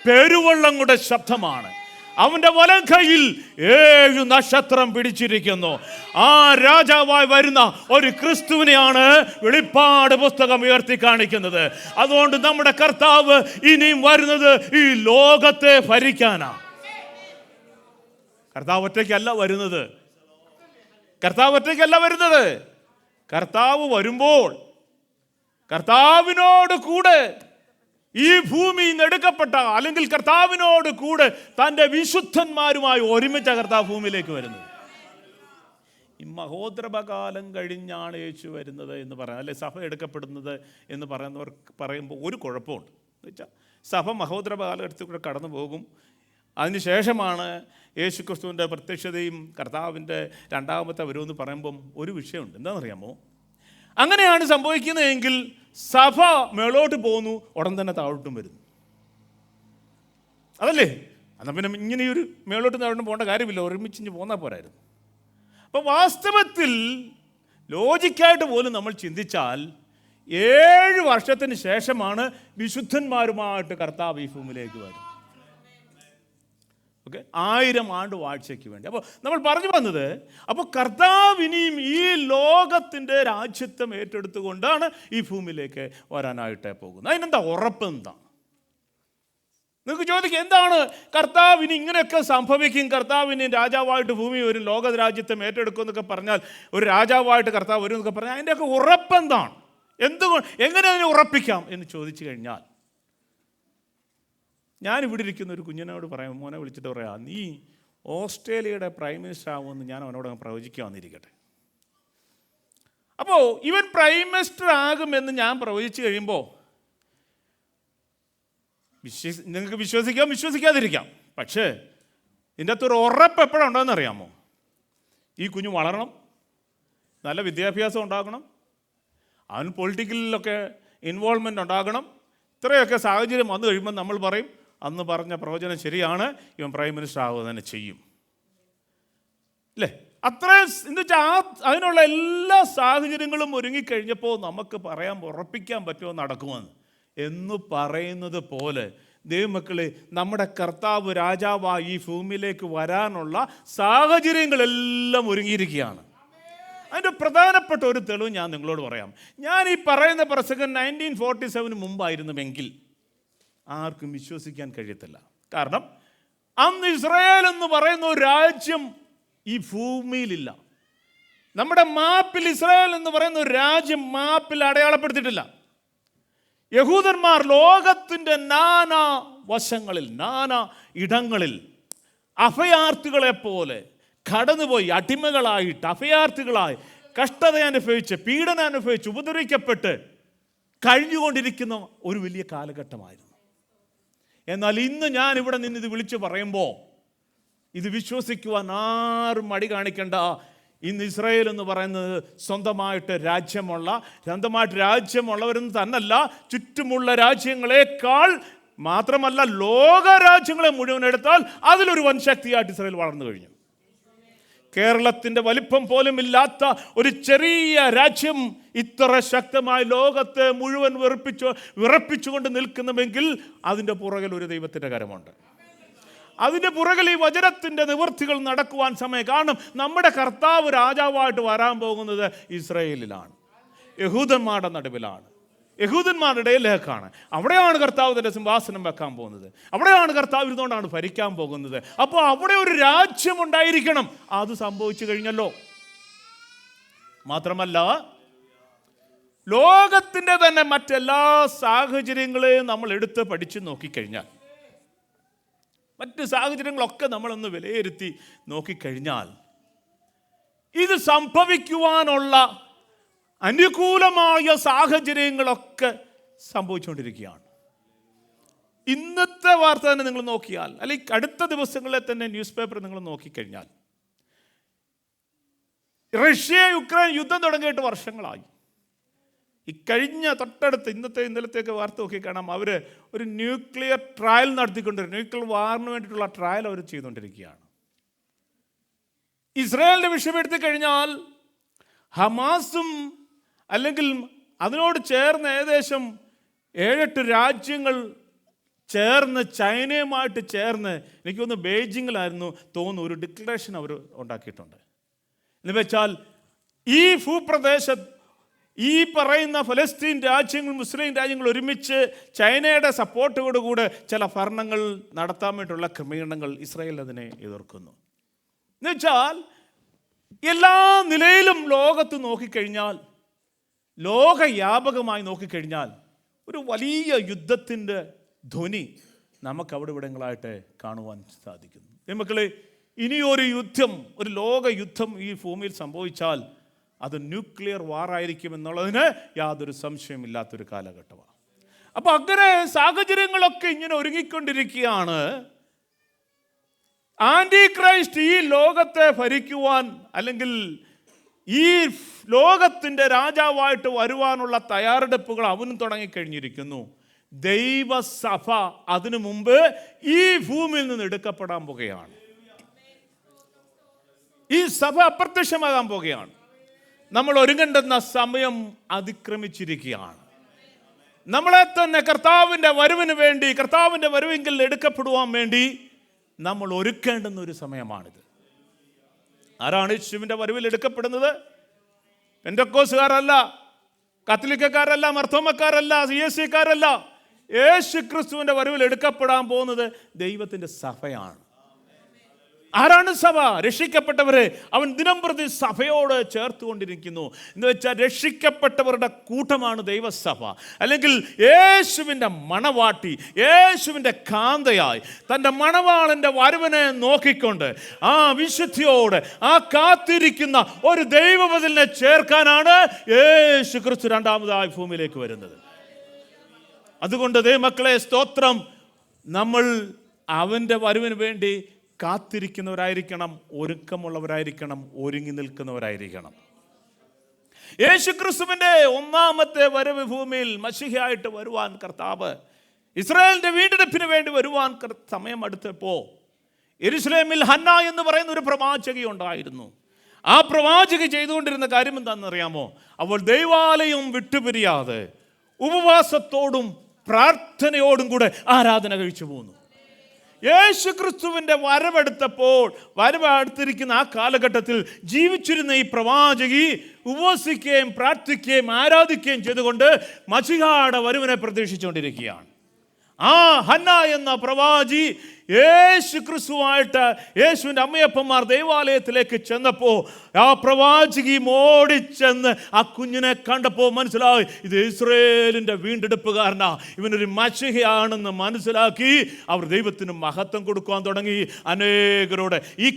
പെരുവെള്ളങ്ങളുടെ ശബ്ദമാണ്. അവന്റെ വലം കൈയിൽ 7 നക്ഷത്രം പിടിച്ചിരിക്കുന്നു. ആ രാജാവായി വരുന്ന ഒരു ക്രിസ്തുവിനെയാണ് വെളിപ്പാട് പുസ്തകം ഉയർത്തി കാണിക്കുന്നത്. അതുകൊണ്ട് നമ്മുടെ കർത്താവ് ഇനിയും വരുന്നത് ഈ ലോകത്തെ ഭരിക്കാനാണ്. കർത്താവ് ഒറ്റയ്ക്കല്ല വരുന്നത്. കർത്താവ് വരുമ്പോൾ കർത്താവിനോട് കൂടെ ഈ ഭൂമി എടുക്കപ്പെട്ട, അല്ലെങ്കിൽ കർത്താവിനോട് കൂടെ തൻ്റെ വിശുദ്ധന്മാരുമായി ഒരുമിച്ച കർത്താവ് ഭൂമിയിലേക്ക് വരുന്നത്. ഈ മഹോദ്രവകാലം കഴിഞ്ഞാണ് യേശു വരുന്നത് എന്ന് പറയാം, അല്ലെ സഭ എടുക്കപ്പെടുന്നത് എന്ന് പറയുമ്പോൾ ഒരു കുഴപ്പമുണ്ട്. എന്ന് വെച്ചാൽ സഭ മഹോദ്രവകാലത്തിൽ കൂടെ കടന്നു പോകും. അതിനുശേഷമാണ് യേശു ക്രിസ്തുവിൻ്റെ പ്രത്യക്ഷതയും കർത്താവിൻ്റെ രണ്ടാമത്തെ വരുമെന്ന് പറയുമ്പം ഒരു വിഷയമുണ്ട്. എന്താണെന്നറിയാമോ? അങ്ങനെയാണ് സംഭവിക്കുന്നതെങ്കിൽ സഭ മേളോട്ട് പോകുന്നു, ഉടൻ തന്നെ താഴോട്ടും വരുന്നു. അതല്ലേ? എന്നാൽ പിന്നെ ഇങ്ങനെയൊരു മേളോട്ട് താഴോട്ടും പോകേണ്ട കാര്യമില്ല, ഒരുമിച്ച് പോന്നാൽ പോരായിരുന്നു. അപ്പോൾ വാസ്തവത്തിൽ ലോജിക്കായിട്ട് പോലും നമ്മൾ ചിന്തിച്ചാൽ 7 വർഷത്തിന് ശേഷമാണ് വിശുദ്ധന്മാരുമായിട്ട് കർത്താവ് ഈ ഭൂമിയിലേക്ക് വരുന്നത്. ഓക്കെ, 1000 ആണ്ട് വാഴ്ചയ്ക്ക് വേണ്ടി. അപ്പോൾ നമ്മൾ പറഞ്ഞു വന്നത്, അപ്പോൾ കർത്താവ് ഇനിയും ഈ ലോകത്തിൻ്റെ രാജ്യത്വം ഏറ്റെടുത്തുകൊണ്ടാണ് ഈ ഭൂമിയിലേക്ക് വരാനായിട്ട് പോകുന്നത്. അതിനെന്താ ഉറപ്പ്? എന്താ നിങ്ങൾക്ക് ചോദിക്കുക? എന്താണ് കർത്താവ് ഇനി ഇങ്ങനെയൊക്കെ സംഭവിക്കും, കർത്താവിന് രാജാവായിട്ട് ഭൂമി വരും, ലോക രാജ്യത്വം ഏറ്റെടുക്കും എന്നൊക്കെ പറഞ്ഞാൽ, ഒരു രാജാവായിട്ട് കർത്താവ് വരും എന്നൊക്കെ പറഞ്ഞാൽ അതിൻ്റെയൊക്കെ ഉറപ്പെന്താണ്? എങ്ങനെ അതിനെ ഉറപ്പിക്കാം എന്ന് ചോദിച്ചു കഴിഞ്ഞാൽ, ഞാനിവിടെ ഇരിക്കുന്ന ഒരു കുഞ്ഞിനോട് പറയാം, മോനെ വിളിച്ചിട്ട് പറയാം, നീ ഓസ്ട്രേലിയയുടെ പ്രൈം മിനിസ്റ്റർ ആവുമെന്ന് ഞാൻ അവനോട് പ്രവചിക്കാൻ വന്നിരിക്കട്ടെ. അപ്പോൾ ഇവൻ പ്രൈം മിനിസ്റ്റർ ആകുമെന്ന് ഞാൻ പ്രവചിച്ചു കഴിയുമ്പോൾ നിങ്ങൾക്ക് വിശ്വസിക്കാം, വിശ്വസിക്കാതിരിക്കാം. പക്ഷേ ഇതിൻ്റെ അകത്തൊരു ഉറപ്പ് എപ്പോഴുണ്ടോയെന്ന് അറിയാമോ? ഈ കുഞ്ഞ് വളരണം, നല്ല വിദ്യാഭ്യാസം ഉണ്ടാകണം, അവൻ പൊളിറ്റിക്കലിലൊക്കെ ഇൻവോൾവ്മെൻ്റ് ഉണ്ടാകണം. ഇത്രയൊക്കെ സാഹചര്യം വന്നു കഴിയുമ്പോൾ നമ്മൾ പറയും, അന്ന് പറഞ്ഞ പ്രവചനം ശരിയാണ്, ഇവൻ പ്രൈം മിനിസ്റ്റർ ആവുക തന്നെ ചെയ്യും, അല്ലേ? അത്രയും എന്ന് വെച്ചാൽ അതിനുള്ള എല്ലാ സാഹചര്യങ്ങളും ഒരുങ്ങിക്കഴിഞ്ഞപ്പോൾ നമുക്ക് ഉറപ്പിക്കാൻ പറ്റുമോ നടക്കുമെന്ന് എന്ന് പറയുന്നത് പോലെ ദൈവമക്കളെ, നമ്മുടെ കർത്താവ് രാജാവായി ഈ ഭൂമിയിലേക്ക് വരാനുള്ള സാഹചര്യങ്ങളെല്ലാം ഒരുങ്ങിയിരിക്കുകയാണ്. അതിൻ്റെ പ്രധാനപ്പെട്ട ഒരു തെളിവ് ഞാൻ നിങ്ങളോട് പറയാം. ഞാൻ ഈ പറയുന്ന പ്രസംഗം 1947 മുമ്പായിരുന്നുവെങ്കിൽ ആർക്കും വിശ്വസിക്കാൻ കഴിയത്തില്ല. കാരണം അന്ന് ഇസ്രായേൽ എന്ന് പറയുന്ന ഒരു രാജ്യം ഈ ഭൂമിയിലില്ല. നമ്മുടെ മാപ്പിൽ ഇസ്രായേൽ എന്ന് പറയുന്ന ഒരു രാജ്യം മാപ്പിൽ അടയാളപ്പെടുത്തിയിട്ടില്ല. യഹൂദന്മാർ ലോകത്തിൻ്റെ നാനാ വശങ്ങളിൽ, നാനാ ഇടങ്ങളിൽ അഭയാർത്ഥികളെപ്പോലെ കടന്നുപോയി, അടിമകളായിട്ട് അഭയാർത്ഥികളായി കഷ്ടത അനുഭവിച്ച്, പീഡനം അനുഭവിച്ച്, ഉപദ്രവിക്കപ്പെട്ട് കഴിഞ്ഞുകൊണ്ടിരിക്കുന്ന ഒരു വലിയ കാലഘട്ടമായിരുന്നു. എന്നാൽ ഇന്ന് ഞാൻ ഇവിടെ നിന്ന് ഇത് വിളിച്ചു പറയുമ്പോൾ ഇത് വിശ്വസിക്കുവാൻ ആരും മടി കാണിക്കേണ്ട. ഇന്ന് ഇസ്രായേൽ എന്ന് പറയുന്നത് സ്വന്തമായിട്ട് രാജ്യമുള്ളവരെന്ന് തന്നല്ല, ചുറ്റുമുള്ള രാജ്യങ്ങളെക്കാൾ മാത്രമല്ല ലോകരാജ്യങ്ങളെ മുഴുവൻ എടുത്താൽ അതിലൊരു വൻ ശക്തിയായിട്ട് ഇസ്രായേൽ വളർന്നു കഴിഞ്ഞു. കേരളത്തിൻ്റെ വലിപ്പം പോലും ഇല്ലാത്ത ഒരു ചെറിയ രാജ്യം ഇത്ര ശക്തമായി ലോകത്തെ മുഴുവൻ വിറപ്പിച്ചുകൊണ്ട് നിൽക്കുന്നുവെങ്കിൽ അതിൻ്റെ പുറകിൽ ഒരു ദൈവത്തിൻ്റെ കരമുണ്ട്. അതിൻ്റെ പുറകിൽ ഈ വചനത്തിൻ്റെ നിവൃത്തികൾ നടക്കുവാൻ സമയം. കാരണം നമ്മുടെ കർത്താവ് രാജാവായിട്ട് വരാൻ പോകുന്നത് ഇസ്രായേലിലാണ്, യഹൂദന്മാരുടെ നടുവിലാണ്, യഹൂദന്മാരുടെ ഇടയിലേക്കാണ്. അവിടെയാണ് കർത്താവ് തൻ്റെ സിംഹാസനം വെക്കാൻ പോകുന്നത്. അവിടെയാണ് കർത്താവ് ഇരുന്നുകൊണ്ടാണ് ഭരിക്കാൻ പോകുന്നത്. അപ്പോൾ അവിടെ ഒരു രാജ്യം ഉണ്ടായിരിക്കണം. അത് സംഭവിച്ചു കഴിഞ്ഞല്ലോ. മാത്രമല്ല, ലോകത്തിൻ്റെ തന്നെ മറ്റെല്ലാ സാഹചര്യങ്ങളെയും നമ്മൾ എടുത്ത് പഠിച്ചു നോക്കിക്കഴിഞ്ഞാൽ, മറ്റ് സാഹചര്യങ്ങളൊക്കെ നമ്മളൊന്ന് വിലയിരുത്തി നോക്കിക്കഴിഞ്ഞാൽ, ഇത് സംഭവിക്കുവാനുള്ള അനുകൂലമായ സാഹചര്യങ്ങളൊക്കെ സംഭവിച്ചുകൊണ്ടിരിക്കുകയാണ്. ഇന്നത്തെ വാർത്ത തന്നെ നിങ്ങൾ നോക്കിയാൽ, അല്ലെങ്കിൽ അടുത്ത ദിവസങ്ങളിലെ തന്നെ ന്യൂസ് പേപ്പർ നിങ്ങൾ നോക്കിക്കഴിഞ്ഞാൽ, റഷ്യ യുക്രൈൻ യുദ്ധം തുടങ്ങിയിട്ട് വർഷങ്ങളായി. ഇക്കഴിഞ്ഞ തൊട്ടടുത്ത് ഇന്നലത്തേക്ക് വാർത്ത നോക്കി കാണാം, അവർ ഒരു ന്യൂക്ലിയർ ട്രയൽ നടത്തിക്കൊണ്ടിരിക്കും. ന്യൂക്ലിയർ വാറിന് വേണ്ടിയിട്ടുള്ള ട്രയൽ അവർ ചെയ്തുകൊണ്ടിരിക്കുകയാണ്. ഇസ്രായേലിൻ്റെ വിഷയം എടുത്തു കഴിഞ്ഞാൽ, ഹമാസും അല്ലെങ്കിൽ അതിനോട് ചേർന്ന് ഏകദേശം 7-8 രാജ്യങ്ങൾ ചേർന്ന്, ചൈനയുമായിട്ട് ചേർന്ന്, എനിക്കൊന്ന് ബെയ്ജിങ്ങിലായിരുന്നു തോന്നുന്നു, ഒരു ഡിക്ലറേഷൻ അവർ ഉണ്ടാക്കിയിട്ടുണ്ട്. എന്ന് വെച്ചാൽ ഈ ഭൂപ്രദേശത്ത് ഈ പറയുന്ന ഫലസ്തീൻ രാജ്യങ്ങൾ, മുസ്ലിം രാജ്യങ്ങൾ ഒരുമിച്ച് ചൈനയുടെ സപ്പോർട്ടോടുകൂടെ ചില ഭരണങ്ങൾ നടത്താൻ വേണ്ടിയിട്ടുള്ള ക്രമീകരണങ്ങൾ ഇസ്രായേൽ അതിനെ എതിർക്കുന്നു. എന്നുവെച്ചാൽ എല്ലാ നിലയിലും ലോകത്ത് നോക്കിക്കഴിഞ്ഞാൽ, ലോകവ്യാപകമായി നോക്കിക്കഴിഞ്ഞാൽ ഒരു വലിയ യുദ്ധത്തിൻ്റെ ധ്വനി നമുക്ക് അവിടെ ഇവിടങ്ങളായിട്ട് കാണുവാൻ സാധിക്കുന്നു. മക്കളെ, ഇനിയൊരു യുദ്ധം, ഒരു ലോക യുദ്ധം ഈ ഭൂമിയിൽ സംഭവിച്ചാൽ അത് ന്യൂക്ലിയർ വാറായിരിക്കും എന്നുള്ളതിന് യാതൊരു സംശയമില്ലാത്തൊരു കാലഘട്ടമാണ്. അപ്പോൾ അങ്ങനെ സാഹചര്യങ്ങളൊക്കെ ഇങ്ങനെ ഒരുങ്ങിക്കൊണ്ടിരിക്കുകയാണ്. ആൻറ്റി ക്രൈസ്റ്റ് ഈ ലോകത്തെ ഭരിക്കുവാൻ, അല്ലെങ്കിൽ ഈ ലോകത്തിൻ്റെ രാജാവായിട്ട് വരുവാനുള്ള തയ്യാറെടുപ്പുകൾ അവനും തുടങ്ങിക്കഴിഞ്ഞിരിക്കുന്നു. ദൈവസഭ അതിനു മുമ്പ് ഈ ഭൂമിയിൽ നിന്ന് എടുക്കപ്പെടാൻ പോകുകയാണ്. ഈ സഭ അപ്രത്യക്ഷമാകാൻ പോകുകയാണ്. നമ്മൾ ഒരുങ്ങേണ്ടുന്ന സമയം അതിക്രമിച്ചിരിക്കുകയാണ്. നമ്മളെ തന്നെ കർത്താവിൻ്റെ വരവിന് വേണ്ടി, കർത്താവിൻ്റെ വരവെങ്കിൽ എടുക്കപ്പെടുവാൻ വേണ്ടി നമ്മൾ ഒരുക്കേണ്ടുന്ന ഒരു സമയമാണിത്. ആരാണ് യേശുവിൻ്റെ വരവിൽ എടുക്കപ്പെടുന്നത്? പെന്തക്കോസ്തുകാരല്ല, കത്തോലിക്കക്കാരല്ല, മർത്തോമക്കാരല്ല, CSCക്കാരല്ല. യേശു ക്രിസ്തുവിൻ്റെ വരവിൽ എടുക്കപ്പെടാൻ പോകുന്നത് ദൈവത്തിൻ്റെ സഭയാണ്. ആരാണ് സഭ? രക്ഷിക്കപ്പെട്ടവരെ അവൻ ദിനംപ്രതി സഭയോട് ചേർത്തുകൊണ്ടിരിക്കുന്നു. എന്ന് വെച്ചാൽ രക്ഷിക്കപ്പെട്ടവരുടെ കൂട്ടമാണ് ദൈവസഭ. അല്ലെങ്കിൽ യേശുവിൻ്റെ മണവാട്ടി, യേശുവിൻ്റെ കാന്തയായി തൻ്റെ മണവാളൻ്റെ വരവിനെ നോക്കിക്കൊണ്ട് ആ വിശുദ്ധിയോടെ ആ കാത്തിരിക്കുന്ന ഒരു ദൈവവചനെ ചേർക്കാനാണ് യേശു ക്രിസ്തു രണ്ടാമതായി ഭൂമിയിലേക്ക് വരുന്നത്. അതുകൊണ്ട് ദൈവമക്കളെ, സ്തോത്രം, നമ്മൾ അവൻ്റെ വരവിന് വേണ്ടി കാത്തിരിക്കുന്നവരായിരിക്കണം, ഒരുക്കമുള്ളവരായിരിക്കണം, ഒരുങ്ങി നിൽക്കുന്നവരായിരിക്കണം. യേശുക്രിസ്തുവിൻ്റെ ഒന്നാമത്തെ വരവ് ഭൂമിയിൽ മശിഹയായിട്ട് വരുവാൻ കർത്താവ് ഇസ്രായേലിൻ്റെ വീണ്ടെടുപ്പിന് വേണ്ടി വരുവാൻ സമയം അടുത്തപ്പോൾ യെരൂശലേമിൽ ഹന്ന എന്ന് പറയുന്ന ഒരു പ്രവാചകി ഉണ്ടായിരുന്നു. ആ പ്രവാചകി ചെയ്തുകൊണ്ടിരുന്ന കാര്യം എന്താണെന്നറിയാമോ? അവൾ ദൈവാലയം വിട്ടുപിരിയാതെ ഉപവാസത്തോടും പ്രാർത്ഥനയോടും കൂടെ ആരാധന കഴിച്ചു പോന്നു. യേശു ക്രിസ്തുവിൻ്റെ വരവെടുത്തിരിക്കുന്ന ആ കാലഘട്ടത്തിൽ ജീവിച്ചിരുന്ന ഈ പ്രവാചകി ഉപവസിക്കുകയും പ്രാർത്ഥിക്കുകയും ആരാധിക്കുകയും ചെയ്തുകൊണ്ട് മശിഹയുടെ വരവിനെ പ്രതീക്ഷിച്ചുകൊണ്ടിരിക്കുകയാണ്. ആ ഹന്ന എന്ന പ്രവാചി യേശു ക്രിസ്തുവായിട്ട് യേശുവിൻ്റെ അമ്മയപ്പന്മാർ ദൈവാലയത്തിലേക്ക് ചെന്നപ്പോൾ ആ പ്രവാചകി ഓടിച്ചെന്ന് ആ കുഞ്ഞിനെ കണ്ടപ്പോൾ മനസ്സിലായി, ഇത് ഇസ്രായേലിൻ്റെ വീണ്ടെടുപ്പുകാരനാ, ഇവനൊരു മശിഹയാണെന്ന് മനസ്സിലാക്കി അവർ ദൈവത്തിന് മഹത്വം കൊടുക്കുവാൻ തുടങ്ങി. അനേകരോട് ഈ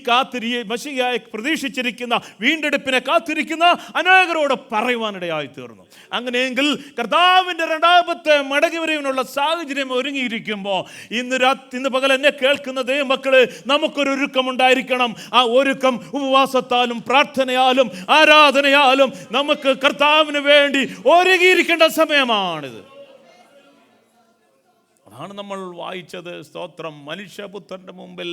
മശിഹയായി പ്രതീക്ഷിച്ചിരിക്കുന്ന വീണ്ടെടുപ്പിനെ കാത്തിരിക്കുന്ന അനേകരോട് പറയുവാനിടയായി തീർന്നു. അങ്ങനെയെങ്കിൽ കർത്താവിൻ്റെ രണ്ടാമത്തെ മടങ്ങിവരവിനുള്ള സാഹചര്യം ഒരുങ്ങിയിരിക്കുമ്പോൾ ഇന്ന് പകൽ എന്നെ കേൾക്കുന്ന ദൈവമക്കളെ, നമുക്കൊരു ഒരുക്കമുണ്ടായിരിക്കണം. ആ ഒരുക്കം ഉപവാസത്താലും പ്രാർത്ഥനയാലും ആരാധനയാലും നമുക്ക് കർത്താവിന് വേണ്ടി ഒരുങ്ങിയിരിക്കേണ്ട സമയമാണിത്. ആണ് നമ്മൾ വായിച്ചത്. സ്തോത്രം. മനുഷ്യപുത്രൻ്റെ മുമ്പിൽ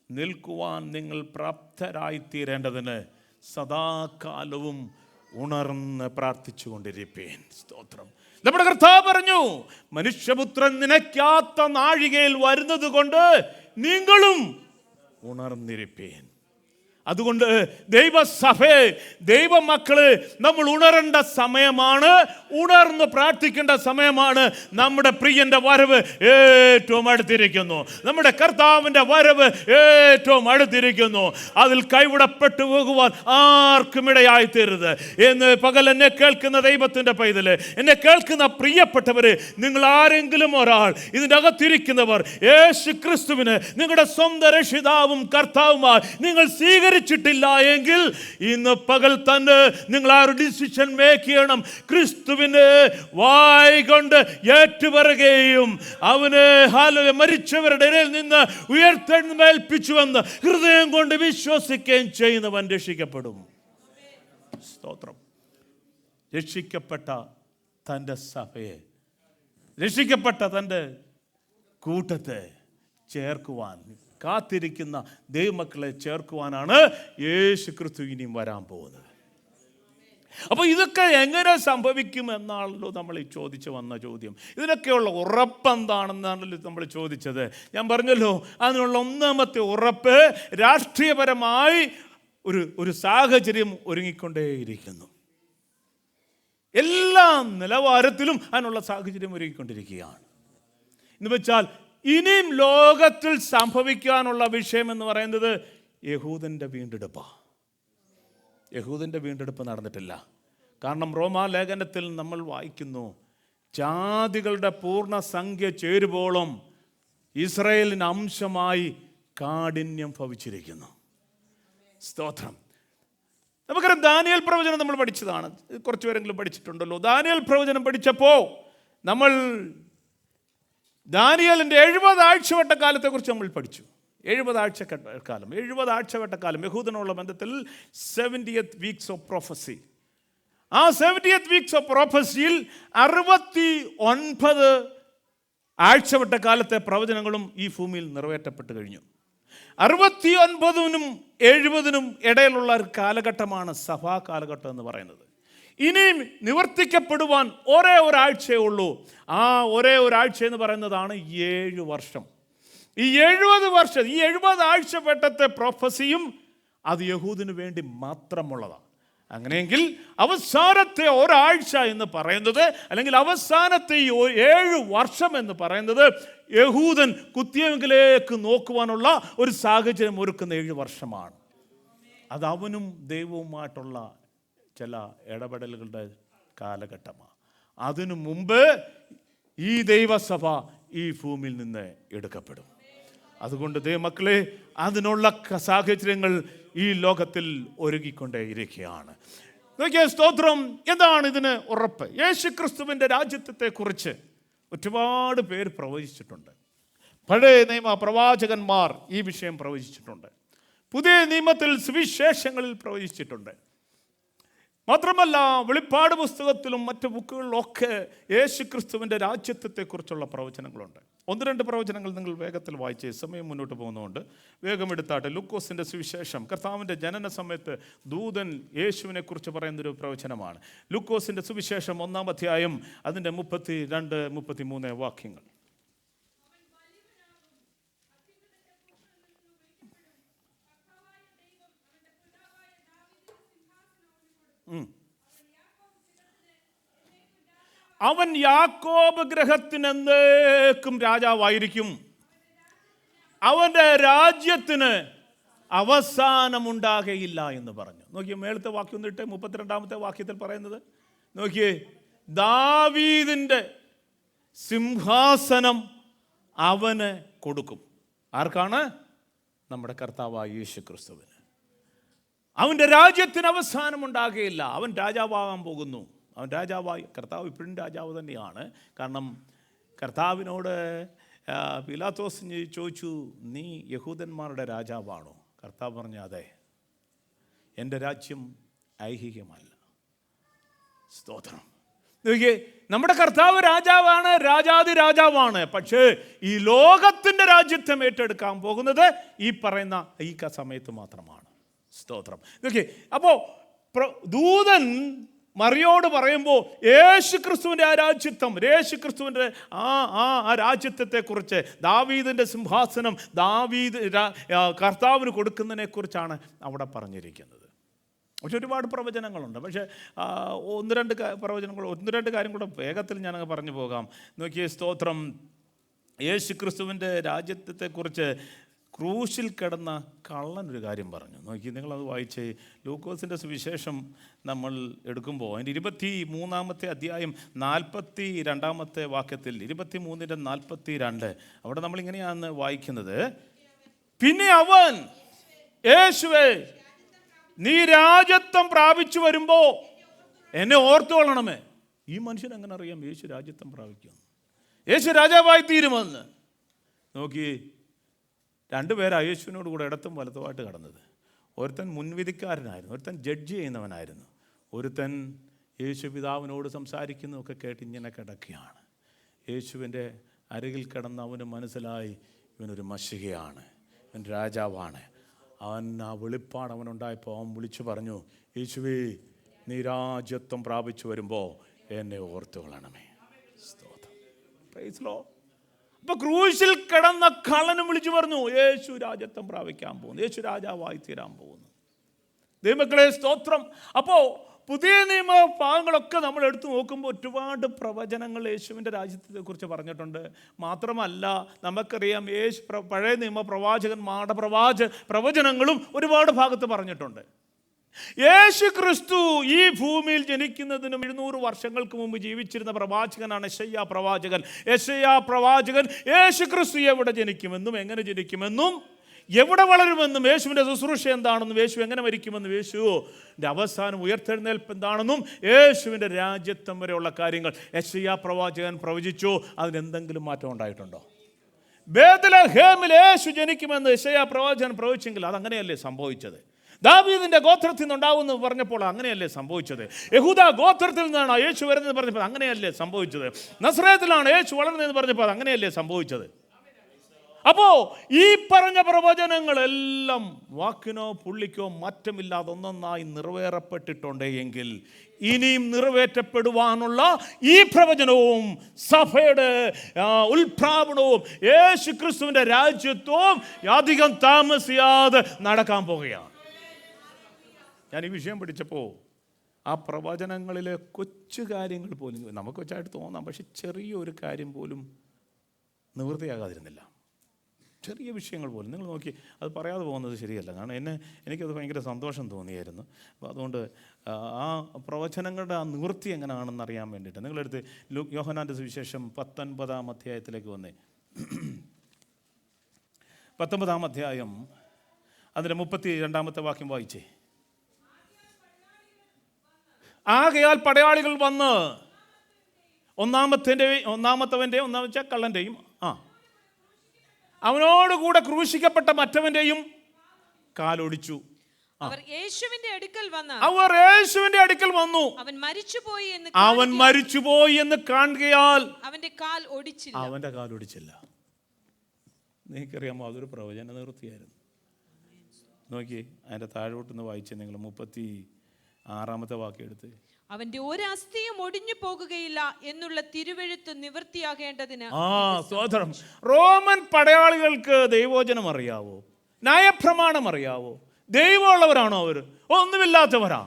നിൽക്കുവാൻ നിങ്ങൾ പ്രാപ്തരായിത്തീരേണ്ടതിന് സദാകാലവും ഉണർന്ന് പ്രാർത്ഥിച്ചു കൊണ്ടിരിപ്പീൻ. സ്തോത്രം. നമ്മുടെ കർത്താവ് പറഞ്ഞു, മനുഷ്യപുത്രൻ നിനക്കാത്ത നാഴികയിൽ വരുന്നത് കൊണ്ട് നിങ്ങളും ഉണർന്നിരിപ്പീൻ. അതുകൊണ്ട് ദൈവസഭയെ, ദൈവമക്കള്, നമ്മൾ ഉണരേണ്ട സമയമാണ്, ഉണർന്ന് പ്രാർത്ഥിക്കേണ്ട സമയമാണ്. നമ്മുടെ പ്രിയന്റെ വരവ് ഏറ്റവും അടുത്തിരിക്കുന്നു. നമ്മുടെ കർത്താവിൻ്റെ വരവ് ഏറ്റവും അടുത്തിരിക്കുന്നു. അതിൽ കൈവിടപ്പെട്ടു പോകുവാൻ ആർക്കും ഇടയായിത്തീരരുത് എന്ന് പകൽ എന്നെ കേൾക്കുന്ന ദൈവത്തിൻ്റെ പൈതല്, എന്നെ കേൾക്കുന്ന പ്രിയപ്പെട്ടവര്, നിങ്ങൾ ആരെങ്കിലും ഒരാൾ ഇതിൻ്റെ അകത്തിരിക്കുന്നവർ യേശു ക്രിസ്തുവിന് നിങ്ങളുടെ സ്വന്തം രക്ഷിതാവും കർത്താവുമായി നിങ്ങൾ സ്വീകരിച്ചിട്ടില്ല എങ്കിൽ ഇന്ന് പകൽ തന്നെ നിങ്ങൾ ആ ഒരു ഡിസിഷൻ മേക്ക് ചെയ്യണം. ക്രിസ്തുവിന് വായ് കൊണ്ട് ഏറ്റുപറയുകയും അവന് മരിച്ചവരുടെ ഇടയിൽ നിന്ന് ഉയർത്തെഴുന്നേൽപ്പിച്ചുവെന്ന് ഹൃദയം കൊണ്ട് വിശ്വസിക്കുകയും ചെയ്യുന്നവൻ രക്ഷിക്കപ്പെടും. സ്തോത്രം. രക്ഷിക്കപ്പെട്ട തൻ്റെ സഭയെ, രക്ഷിക്കപ്പെട്ട തൻ്റെ കൂട്ടത്തെ ചേർക്കുവാൻ കാത്തിരിക്കുന്ന ദൈവമക്കളെ ചേർക്കുവാനാണ് യേശു ക്രിസ്തു ഇനിയും വരാൻ പോകുന്നത്. അപ്പോൾ ഇതൊക്കെ എങ്ങനെ സംഭവിക്കും എന്നാണല്ലോ നമ്മൾ ഈ ചോദിച്ചു വന്ന ചോദ്യം. ഇതിനൊക്കെയുള്ള ഉറപ്പെന്താണെന്നാണല്ലോ നമ്മൾ ചോദിച്ചത്. ഞാൻ പറഞ്ഞല്ലോ, അതിനുള്ള ഒന്നാമത്തെ ഉറപ്പ് രാഷ്ട്രീയപരമായി ഒരു സാഹചര്യം ഒരുങ്ങിക്കൊണ്ടേയിരിക്കുന്നു. എല്ലാ നിലവാരത്തിലും അതിനുള്ള സാഹചര്യം ഒരുങ്ങിക്കൊണ്ടിരിക്കുകയാണ്. എന്ന് വെച്ചാൽ ഇനിയും ലോകത്തിൽ സംഭവിക്കാനുള്ള വിഷയം എന്ന് പറയുന്നത് യഹൂദൻ്റെ വീണ്ടെടുപ്പാണ്. യഹൂദൻ്റെ വീണ്ടെടുപ്പ് നടന്നിട്ടില്ല. കാരണം റോമാലേഖനത്തിൽ നമ്മൾ വായിക്കുന്നു, ജാതികളുടെ പൂർണ്ണ സംഖ്യ ചേരുവോളം ഇസ്രായേലിന് അംശമായി കാഠിന്യം ഭവിച്ചിരിക്കുന്നു. സ്തോത്രം. നമുക്കറിയാം, ദാനിയേൽ പ്രവചനം നമ്മൾ പഠിച്ചതാണ്. കുറച്ച് പേരെങ്കിലും പഠിച്ചിട്ടുണ്ടല്ലോ. ദാനിയേൽ പ്രവചനം പഠിച്ചപ്പോൾ നമ്മൾ ദാനിയേലിൻ്റെ 70 ആഴ്ചവട്ടക്കാലത്തെക്കുറിച്ച് നമ്മൾ പഠിച്ചു. 70 ആഴ്ചക്കാലം, 70 ആഴ്ചവട്ടക്കാലം യഹൂദനുള്ള ബന്ധത്തിൽ 70th വീക്സ് ഓഫ് പ്രൊഫസി. ആ 70th വീക്സ് ഓഫ് പ്രൊഫസിയിൽ 69 ആഴ്ചവട്ടക്കാലത്തെ പ്രവചനങ്ങളും ഈ ഭൂമിയിൽ നിറവേറ്റപ്പെട്ട് കഴിഞ്ഞു. 69നും 70നും ഇടയിലുള്ള ഒരു കാലഘട്ടമാണ് സഭാ കാലഘട്ടം എന്ന് പറയുന്നത്. ഇനിയും നിവർത്തിക്കപ്പെടുവാൻ ഒരേ ഒരാഴ്ചയേ ഉള്ളൂ. ആ ഒരേ ഒരാഴ്ച എന്ന് പറയുന്നതാണ് 7 വർഷം. ഈ 70 വർഷം, ഈ 70 ആഴ്ചവട്ടത്തെ പ്രൊഫസിയും അത് യഹൂദിന് വേണ്ടി മാത്രമുള്ളതാണ്. അങ്ങനെയെങ്കിൽ അവസാനത്തെ ഒരാഴ്ച എന്ന് പറയുന്നത്, അല്ലെങ്കിൽ അവസാനത്തെ ഈ 7 വർഷം എന്ന് പറയുന്നത് യഹൂദൻ കുത്തിയെങ്കിലേക്ക് നോക്കുവാനുള്ള ഒരു സാഹചര്യം ഒരുക്കുന്ന 7 വർഷമാണ്. അത് അവനും ദൈവവുമായിട്ടുള്ള ചില ഇടപെടലുകളുടെ കാലഘട്ടമാണ്. അതിനു മുമ്പ് ഈ ദൈവസഭ ഈ ഭൂമിയിൽ നിന്ന് എടുക്കപ്പെടും. അതുകൊണ്ട് ദൈവമക്കളെ, അതിനുള്ള സാഹചര്യങ്ങൾ ഈ ലോകത്തിൽ ഒരുങ്ങിക്കൊണ്ടേയിരിക്കുകയാണ്. നോക്കിയ സ്തോത്രം. എന്താണ് ഇതിന് ഉറപ്പ്? യേശു ക്രിസ്തുവിൻ്റെ രാജ്യത്വത്തെക്കുറിച്ച് ഒരുപാട് പേര് പ്രവചിച്ചിട്ടുണ്ട്. പഴയ നിയമ പ്രവാചകന്മാർ ഈ വിഷയം പ്രവചിച്ചിട്ടുണ്ട്. പുതിയ നിയമത്തിൽ സുവിശേഷങ്ങളിൽ പ്രവചിച്ചിട്ടുണ്ട്. മാത്രമല്ല, വെളിപ്പാട് പുസ്തകത്തിലും മറ്റു ബുക്കുകളിലൊക്കെ യേശു ക്രിസ്തുവിൻ്റെ രാജ്യത്വത്തെക്കുറിച്ചുള്ള പ്രവചനങ്ങളുണ്ട്. 1-2 പ്രവചനങ്ങൾ നിങ്ങൾ വേഗത്തിൽ വായിച്ചേ, സമയം മുന്നോട്ട് പോകുന്നതുകൊണ്ട് വേഗം എടുത്താട്ടെ. ലൂക്കോസിൻ്റെ സുവിശേഷം, കർത്താവിൻ്റെ ജനന സമയത്ത് ദൂതൻ യേശുവിനെ കുറിച്ച് പറയുന്നൊരു പ്രവചനമാണ്. ലൂക്കോസിൻ്റെ സുവിശേഷം 1-ാം അധ്യായം അതിൻ്റെ 32-33 വാക്യങ്ങൾ. അവൻ യാക്കോബ് ഗൃഹത്തിന് എന്നേക്കും രാജാവായിരിക്കും. അവൻ്റെ രാജ്യത്തിന് അവസാനമുണ്ടാകയില്ല എന്ന് പറഞ്ഞു. നോക്കിയേ, മേളത്തെ വാക്യം ഒന്നിട്ട് 32-ാമത്തെ വാക്യത്തിൽ പറയുന്നത് നോക്കിയേ, ദാവീദിൻ്റെ സിംഹാസനം അവന് കൊടുക്കും. ആർക്കാണ്? നമ്മുടെ കർത്താവായ യേശു ക്രിസ്തുവിന്. അവൻ്റെ രാജ്യത്തിന് അവസാനമുണ്ടാകുകയില്ല. അവൻ രാജാവാകാൻ പോകുന്നു. അവൻ രാജാവായി, കർത്താവ് ഇപ്പോഴും രാജാവ് തന്നെയാണ്. കാരണം കർത്താവിനോട് പീലാത്തോസ് ചോദിച്ചു, നീ യഹൂദന്മാരുടെ രാജാവാണോ? കർത്താവ് പറഞ്ഞു, അതെ, എൻ്റെ രാജ്യം ഐഹികമല്ല. സ്തോത്രം. നോക്കിയേ, നമ്മുടെ കർത്താവ് രാജാവാണ്, രാജാതി രാജാവാണ്. പക്ഷേ ഈ ലോകത്തിൻ്റെ രാജ്യത്വം ഏറ്റെടുക്കാൻ പോകുന്നത് ഈ പറയുന്ന ഈ സമയത്ത് മാത്രമാണ്. സ്തോത്രം. നോക്കിയേ, അപ്പോൾ ദൂതൻ മറിയോട് പറയുമ്പോൾ യേശു ക്രിസ്തുവിൻ്റെ ആ രാജ്യത്വം, യേശു ക്രിസ്തുവിൻ്റെ ആ രാജ്യത്വത്തെക്കുറിച്ച്, ദാവീദിൻ്റെ സിംഹാസനം കർത്താവിന് കൊടുക്കുന്നതിനെക്കുറിച്ചാണ് അവിടെ പറഞ്ഞിരിക്കുന്നത്. പക്ഷെ ഒരുപാട് പ്രവചനങ്ങളുണ്ട്. പക്ഷേ ഒന്ന് രണ്ട് കാര്യം കൂടെ വേഗത്തിൽ ഞാനങ്ങ് പറഞ്ഞു പോകാം. നോക്കിയേ, സ്തോത്രം. യേശു ക്രിസ്തുവിൻ്റെ രാജ്യത്വത്തെക്കുറിച്ച് ക്രൂശിൽ കിടന്ന കള്ളനൊരു കാര്യം പറഞ്ഞു. നോക്കി, നിങ്ങളത് വായിച്ച് ലൂക്കോസിൻ്റെ സുവിശേഷം നമ്മൾ എടുക്കുമ്പോൾ അതിൻ്റെ 23-ാമത്തെ അധ്യായം 42-ാമത്തെ വാക്യത്തിൽ, 23:42, അവിടെ നമ്മളിങ്ങനെയാണ് വായിക്കുന്നത്. പിന്നെ അവൻ, യേശുവേ, നീ രാജ്യത്വം പ്രാപിച്ചു വരുമ്പോൾ എന്നെ ഓർത്തുകൊള്ളണമേ. ഈ മനുഷ്യൻ എങ്ങനെ അറിയാം യേശു രാജ്യത്വം പ്രാപിക്കും, യേശു രാജാവായി തീരുമെന്ന്? നോക്കി, രണ്ടുപേരാ യേശുവിനോട് കൂടെ ഇടത്തും വലത്തുമായിട്ട് കടന്നത്. ഒരുത്തൻ മുൻവിധിക്കാരനായിരുന്നു, ഒരുത്തൻ ജഡ്ജ് ചെയ്യുന്നവനായിരുന്നു, ഒരുത്തൻ യേശു പിതാവിനോട് സംസാരിക്കുന്നതൊക്കെ കേട്ട് ഇങ്ങനെ കിടക്കുകയാണ്. യേശുവിൻ്റെ അരികിൽ കിടന്ന് അവന് മനസ്സിലായി ഇവനൊരു മശിഹയാണ്, ഇവൻ രാജാവാണ്. അവൻ ആ വെളിപ്പാട് അവനുണ്ടായപ്പോൾ അവൻ വിളിച്ചു പറഞ്ഞു, യേശുവേ, നീ രാജ്യത്വം പ്രാപിച്ചു വരുമ്പോൾ എന്നെ ഓർത്തുകൊള്ളണമേ. സ്തോത്രം. Praise Lord. അപ്പോൾ ക്രൂശിൽ കിടന്ന കള്ളനും വിളിച്ചു പറഞ്ഞു, യേശു രാജ്യത്വം പ്രാപിക്കാൻ പോകുന്നു, യേശു രാജാവായി തീരാൻ പോകുന്നു. ദൈവമക്കളെ, സ്തോത്രം. അപ്പോൾ പുതിയ നിയമ ഭാഗങ്ങളൊക്കെ നമ്മൾ എടുത്തു നോക്കുമ്പോൾ ഒരുപാട് പ്രവചനങ്ങൾ യേശുവിൻ്റെ രാജ്യത്വത്തെക്കുറിച്ച് പറഞ്ഞിട്ടുണ്ട്. മാത്രമല്ല, നമുക്കറിയാം പഴയ നിയമ പ്രവാചകന്മാരുടെ പ്രവചനങ്ങളും ഒരുപാട് ഭാഗത്ത് പറഞ്ഞിട്ടുണ്ട്. യേശു ക്രിസ്തു ഈ ഭൂമിയിൽ ജനിക്കുന്നതിനും 700 വർഷങ്ങൾക്ക് മുമ്പ് ജീവിച്ചിരുന്ന പ്രവാചകനാണ് യെശയ്യാ പ്രവാചകൻ. യെശയ്യാ പ്രവാചകൻ യേശു ക്രിസ്തു എവിടെ ജനിക്കുമെന്നും എങ്ങനെ ജനിക്കുമെന്നും എവിടെ വളരുമെന്നും യേശുവിൻ്റെ ശുശ്രൂഷ എന്താണെന്നും യേശു എങ്ങനെ മരിക്കുമെന്നും യേശുവിൻ്റെ അവസാനം ഉയർത്തെഴുന്നേൽപ്പ് എന്താണെന്നും യേശുവിൻ്റെ രാജ്യത്വം വരെയുള്ള കാര്യങ്ങൾ യെശയ്യാ പ്രവാചകൻ പ്രവചിച്ചു. അതിനെന്തെങ്കിലും മാറ്റം ഉണ്ടായിട്ടുണ്ടോ? ബേത്ലഹേമിൽ യേശു ജനിക്കുമെന്ന് യെശയ്യാ പ്രവാചകൻ പ്രവചിച്ചെങ്കിൽ അതങ്ങനെയല്ലേ സംഭവിച്ചത്? ദാവീദിന്റെ ഗോത്രത്തിൽ നിന്നുണ്ടാവുമെന്ന് പറഞ്ഞപ്പോൾ അങ്ങനെയല്ലേ സംഭവിച്ചത്? യഹൂദ ഗോത്രത്തിൽ നിന്നാണ് യേശു വരുന്നത് പറഞ്ഞപ്പോൾ അങ്ങനെയല്ലേ സംഭവിച്ചത്? നസ്രയത്തിലാണ് യേശു വളർന്നതെന്ന് പറഞ്ഞപ്പോൾ അങ്ങനെയല്ലേ സംഭവിച്ചത്? അപ്പോൾ ഈ പറഞ്ഞ പ്രവചനങ്ങളെല്ലാം വാക്കിനോ പുള്ളിക്കോ മാറ്റമില്ലാതെ ഒന്നൊന്നായി നിറവേറപ്പെട്ടിട്ടുണ്ട് എങ്കിൽ ഇനിയും നിറവേറ്റപ്പെടുവാനുള്ള ഈ പ്രവചനവും സഭയുടെ ഉൽപ്രാപണവും യേശു ക്രിസ്തുവിൻ്റെ രാജ്യത്വവും അധികം താമസിയാതെ നടക്കാൻ പോകുകയാണ്. ഞാൻ ഈ വിഷയം പഠിച്ചപ്പോൾ ആ പ്രവചനങ്ങളിലെ കൊച്ചു കാര്യങ്ങൾ പോലും നമുക്ക് വെച്ചായിട്ട് തോന്നാം, പക്ഷെ ചെറിയൊരു കാര്യം പോലും നിവൃത്തിയാകാതിരുന്നില്ല. ചെറിയ വിഷയങ്ങൾ പോലും നിങ്ങൾ നോക്കി അത് പറയാതെ പോകുന്നത് ശരിയല്ല. കാരണം എനിക്കത് ഭയങ്കര സന്തോഷം തോന്നിയായിരുന്നു. അപ്പോൾ അതുകൊണ്ട് ആ പ്രവചനങ്ങളുടെ ആ നിവൃത്തി എങ്ങനെയാണെന്ന് അറിയാൻ വേണ്ടിയിട്ട് നിങ്ങളെടുത്ത് യോഹന്നാൻ്റെ സുവിശേഷം 19-ാം അധ്യായത്തിലേക്ക് വന്നേ. 19-ാം അധ്യായം അതിൻ്റെ 32-ാമത്തെ വാക്യം വായിച്ചേ. ആകയാൽ പടയാളികൾ വന്ന് ഒന്നാമത്തെ കള്ളൻ്റെയും അവനോടുകൂടെ ക്രൂശിക്കപ്പെട്ട മറ്റവൻ്റെയും കാലൊടിച്ചു. അവർ യേശുവിന്റെ അടുക്കൽ വന്നു. അവൻ മരിച്ചുപോയി എന്ന് കാണുകയാൽ അവന്റെ കാൽ ഒടിച്ചില്ല. നിങ്ങൾക്കറിയാമോ, അതൊരു പ്രവചന നിവൃത്തിയായിരുന്നു. നോക്കി അതിൻ്റെ താഴോട്ടൊന്ന് വായിച്ചേ നിങ്ങൾ. 36-ാമത്തെ വാക്യം എടുത്ത്. അവന്റെ ഒരു അസ്ഥിയും ഒടിഞ്ഞു പോകുകയില്ല എന്നുള്ള തിരുവെഴുത്ത് നിവൃത്തിയാകേണ്ടതിന്. സ്തോത്രം. റോമൻ പടയാളികൾക്ക് ദൈവവചനം അറിയാവോ? ന്യായപ്രമാണം അറിയാവോ? ദൈവമുള്ളവരാണോ അവർ? ഒന്നുമില്ലാത്തവരാ.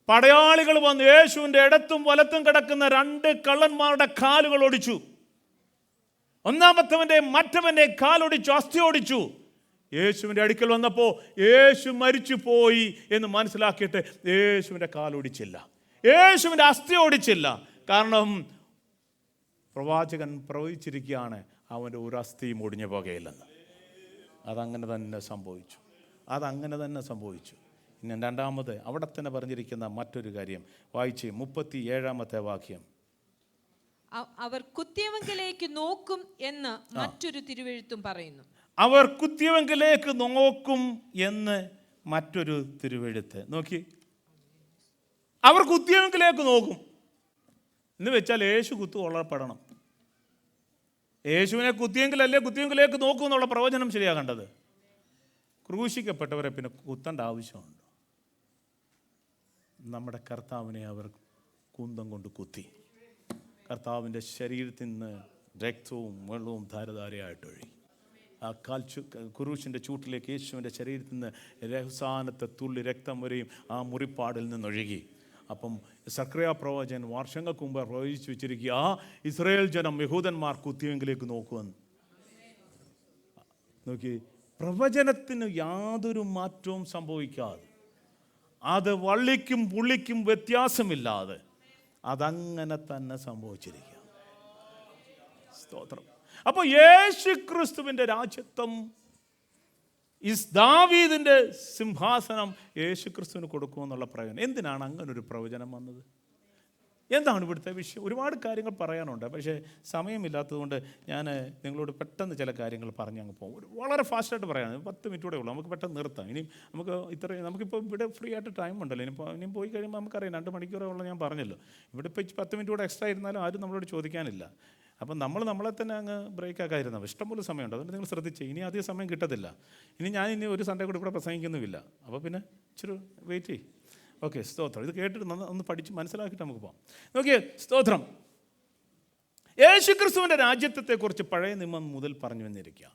പടയാളികൾ വന്ന് യേശുവിൻ്റെ ഇടത്തും വലത്തും കിടക്കുന്ന 2 കള്ളന്മാരുടെ കാലുകൾ ഒടിച്ചു. ഒന്നാമത്തവൻ്റെ മറ്റവൻ്റെ കാലൊടിച്ചു, അസ്ഥി ഒടിച്ചു. യേശുവിൻ്റെ അടുക്കൽ വന്നപ്പോൾ യേശു മരിച്ചു പോയി എന്ന് മനസ്സിലാക്കിയിട്ട് യേശുവിൻ്റെ കാലൊടിച്ചില്ല, യേശുവിൻ്റെ അസ്ഥി ഒടിച്ചില്ല. കാരണം പ്രവാചകൻ പ്രവചിച്ചിരിക്കുകയാണ്, അവൻ്റെ ഒരു അസ്ഥിയും ഒടിഞ്ഞു പോകുകയില്ലെന്ന്. അതങ്ങനെ തന്നെ സംഭവിച്ചു. ഇനി രണ്ടാമത് അവിടെ തന്നെ പറഞ്ഞിരിക്കുന്ന മറ്റൊരു കാര്യം വായിച്ച് 37-ാമത്തെ വാക്യം. അവർ കുത്തിയവങ്കിലേക്ക് നോക്കും എന്ന് മറ്റൊരു തിരുവെഴുത്തും പറയുന്നു. അവർ കുത്തിയവങ്കിലേക്ക് നോക്കും എന്ന് മറ്റൊരു തിരുവെഴുത്ത്. നോക്കി, അവർ കുത്തിയവങ്കിലേക്ക് നോക്കും. എന്ന് വെച്ചാൽ യേശു കൊള്ളപ്പെടണം. യേശുവിനെ കുത്തിയെങ്കിലല്ലേ കുത്തിയെങ്കിലേക്ക് നോക്കൂ എന്നുള്ള പ്രവചനം ശരിയാകേണ്ടത്. ക്രൂശിക്കപ്പെട്ടവരെ പിന്നെ കുത്തേണ്ട ആവശ്യമുണ്ട്. നമ്മുടെ കർത്താവിനെ അവർ കുന്തം കൊണ്ട് കുത്തി. കർത്താവിൻ്റെ ശരീരത്തിൽ നിന്ന് രക്തവും വെള്ളവും ധാരധാരയായിട്ട് ഒഴുകി. ആ കുരിശിൻ്റെ ചൂട്ടിലേക്ക് യേശുവിൻ്റെ ശരീരത്തിൽ നിന്ന് അവസാനത്തെ തുള്ളി രക്തം വരെയും ആ മുറിപ്പാടിൽ നിന്നൊഴുകി. അപ്പം സക്രിയ പ്രവചൻ വർഷങ്ങൾക്ക് മുമ്പ് പ്രവചിച്ചു വെച്ചിരിക്കുക, ആ ഇസ്രായേൽ ജനം യഹൂദന്മാർ കുത്തിയെങ്കിലേക്ക് നോക്കുമെന്ന്. നോക്കി, പ്രവചനത്തിന് യാതൊരു മാറ്റവും സംഭവിക്കാതെ, അത് വള്ളിക്കും പുള്ളിക്കും വ്യത്യാസമില്ലാതെ അതങ്ങനെ തന്നെ സംഭവിച്ചിരിക്കുക. സ്തോത്രം. അപ്പോൾ യേശുക്രിസ്തുവിൻ്റെ രാജ്യത്വം, ദാവീദിൻ്റെ സിംഹാസനം യേശുക്രിസ്തുവിന് കൊടുക്കുമെന്നുള്ള പ്രവചനം. എന്തിനാണ് അങ്ങനൊരു പ്രവചനം വന്നത്? എന്താണ് ഇവിടുത്തെ വിഷയം? ഒരുപാട് കാര്യങ്ങൾ പറയാനുണ്ട്, പക്ഷേ സമയമില്ലാത്തതുകൊണ്ട് ഞാൻ നിങ്ങളോട് പെട്ടെന്ന് ചില കാര്യങ്ങൾ പറഞ്ഞ് അങ്ങ് പോകും. വളരെ ഫാസ്റ്റായിട്ട് പറയാം, 10 മിനിറ്റ് കൂടെ ഉള്ളൂ, നമുക്ക് പെട്ടെന്ന് നിർത്താം. ഇനി നമുക്കിപ്പോൾ ഇവിടെ ഫ്രീ ആയിട്ട് ടൈം ഉണ്ടല്ലോ. ഇനിയും പോയി കഴിയുമ്പോൾ നമുക്കറിയാം 2 മണിക്കൂറേ ഉള്ളൂ, ഞാൻ പറഞ്ഞല്ലോ. ഇവിടെ ഇപ്പോൾ 10 മിനിറ്റ് കൂടെ എക്സ്ട്രാ ഇരുന്നാലും ആരും നമ്മളോട് ചോദിക്കാനില്ല. അപ്പം നമ്മളെ തന്നെ അങ്ങ് ബ്രേക്ക് ആക്കാതിരുന്നത് ഇഷ്ടംപോലെ സമയമുണ്ട്. അതുകൊണ്ട് നിങ്ങൾ ശ്രദ്ധിച്ചേ, ഇനി അധികം സമയം കിട്ടത്തില്ല. ഇനി ഒരു സൺഡേ കൂടെ ഇവിടെ പ്രസംഗിക്കുന്നുമില്ല. അപ്പോൾ പിന്നെ ഇച്ചിരി വെയിറ്റ് ചെയ്യും. ഓക്കെ, സ്തോത്രം. ഇത് കേട്ടിട്ട് ഒന്ന് പഠിച്ച് മനസ്സിലാക്കിയിട്ട് നമുക്ക് പോകാം. നോക്കിയേ, സ്തോത്രം. യേശുക്രിസ്തുവിൻ്റെ രാജ്യത്വത്തെക്കുറിച്ച് പഴയ നിയമം മുതൽ പറഞ്ഞു വന്നിരിക്കുക.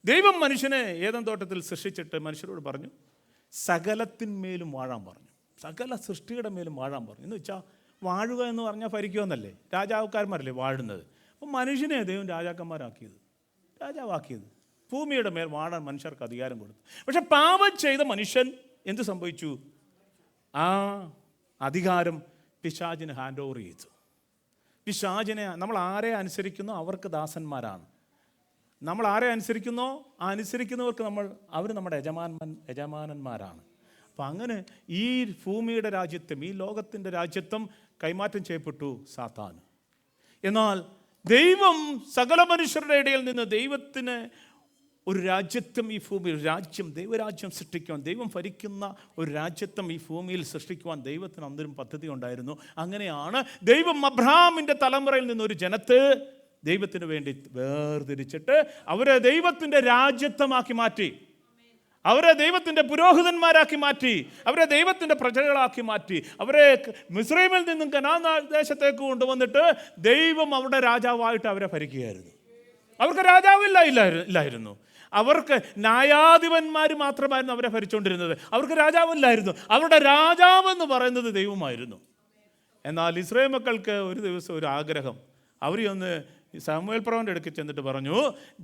ദൈവം മനുഷ്യനെ ഏദൻ തോട്ടത്തിൽ സൃഷ്ടിച്ചിട്ട് മനുഷ്യരോട് പറഞ്ഞു, സകലത്തിന്മേലും വാഴാൻ പറഞ്ഞു. സകല സൃഷ്ടിയുടെ മേലും വാഴാൻ പറഞ്ഞു. എന്ന് വെച്ചാൽ വാഴുക എന്ന് പറഞ്ഞാൽ ഭരിക്കുക എന്നല്ലേ, രാജാക്കന്മാരല്ലേ വാഴുന്നത്. അപ്പം മനുഷ്യനെ ദൈവം രാജാവാക്കിയത്, ഭൂമിയുടെ മേൽ വാഴാൻ മനുഷ്യർക്ക് അധികാരം കൊടുത്തു. പക്ഷെ പാപം ചെയ്ത മനുഷ്യൻ എന്ത് സംഭവിച്ചു? ആ അധികാരം പിശാചിന് ഹാൻഡ് ഓവർ ചെയ്തു. പിശാചിനെ നമ്മൾ ആരെ അനുസരിക്കുന്നോ അവർക്ക് ദാസന്മാരാണ്. നമ്മൾ ആരെ അനുസരിക്കുന്നോ ആ അനുസരിക്കുന്നവർക്ക് അവർ നമ്മുടെ യജമാനന്മാരാണ്. അപ്പം അങ്ങനെ ഈ ഭൂമിയുടെ രാജ്യത്വം, ഈ ലോകത്തിൻ്റെ രാജ്യത്വം കൈമാറ്റം ചെയ്യപ്പെട്ടു സാത്താന്. എന്നാൽ ദൈവം സകല മനുഷ്യരുടെ ഇടയിൽ നിന്ന് ദൈവത്തിന് ഒരു രാജ്യത്വം, ഈ ഭൂമിയിൽ ദൈവരാജ്യം സൃഷ്ടിക്കുവാൻ, ദൈവം ഭരിക്കുന്ന ഒരു രാജ്യത്വം ഈ ഭൂമിയിൽ സൃഷ്ടിക്കുവാൻ ദൈവത്തിന് അന്നൊരു പദ്ധതി ഉണ്ടായിരുന്നു. അങ്ങനെയാണ് ദൈവം അബ്രഹാമിൻ്റെ തലമുറയിൽ നിന്നൊരു ജനത്തെ ദൈവത്തിന് വേണ്ടി വേർതിരിച്ചിട്ട് അവരെ ദൈവത്തിൻ്റെ രാജ്യത്വമാക്കി മാറ്റി, അവരെ ദൈവത്തിൻ്റെ പുരോഹിതന്മാരാക്കി മാറ്റി, അവരെ ദൈവത്തിൻ്റെ പ്രജകളാക്കി മാറ്റി, അവരെ മിസ്രൈമിൽ നിന്നും കനാൻ ദേശത്തേക്ക് കൊണ്ടുവന്നിട്ട് ദൈവം അവരുടെ രാജാവായിട്ട് അവരെ ഭരിക്കുകയായിരുന്നു. അവർക്ക് രാജാവില്ലായിരുന്നു. അവർക്ക് ന്യായാധിപന്മാർ മാത്രമായിരുന്നു അവരെ ഭരിച്ചുകൊണ്ടിരുന്നത്. അവർക്ക് രാജാവില്ലായിരുന്നു. അവരുടെ രാജാവെന്ന് പറയുന്നത് ദൈവമായിരുന്നു. എന്നാൽ ഇസ്രായേൽ മക്കൾക്ക് ഒരു ദിവസം ഒരു ആഗ്രഹം. അവരൊന്ന് ശമൂവേൽ പ്രവചൻ്റെ അടുക്കൽ ചെന്നിട്ട് പറഞ്ഞു,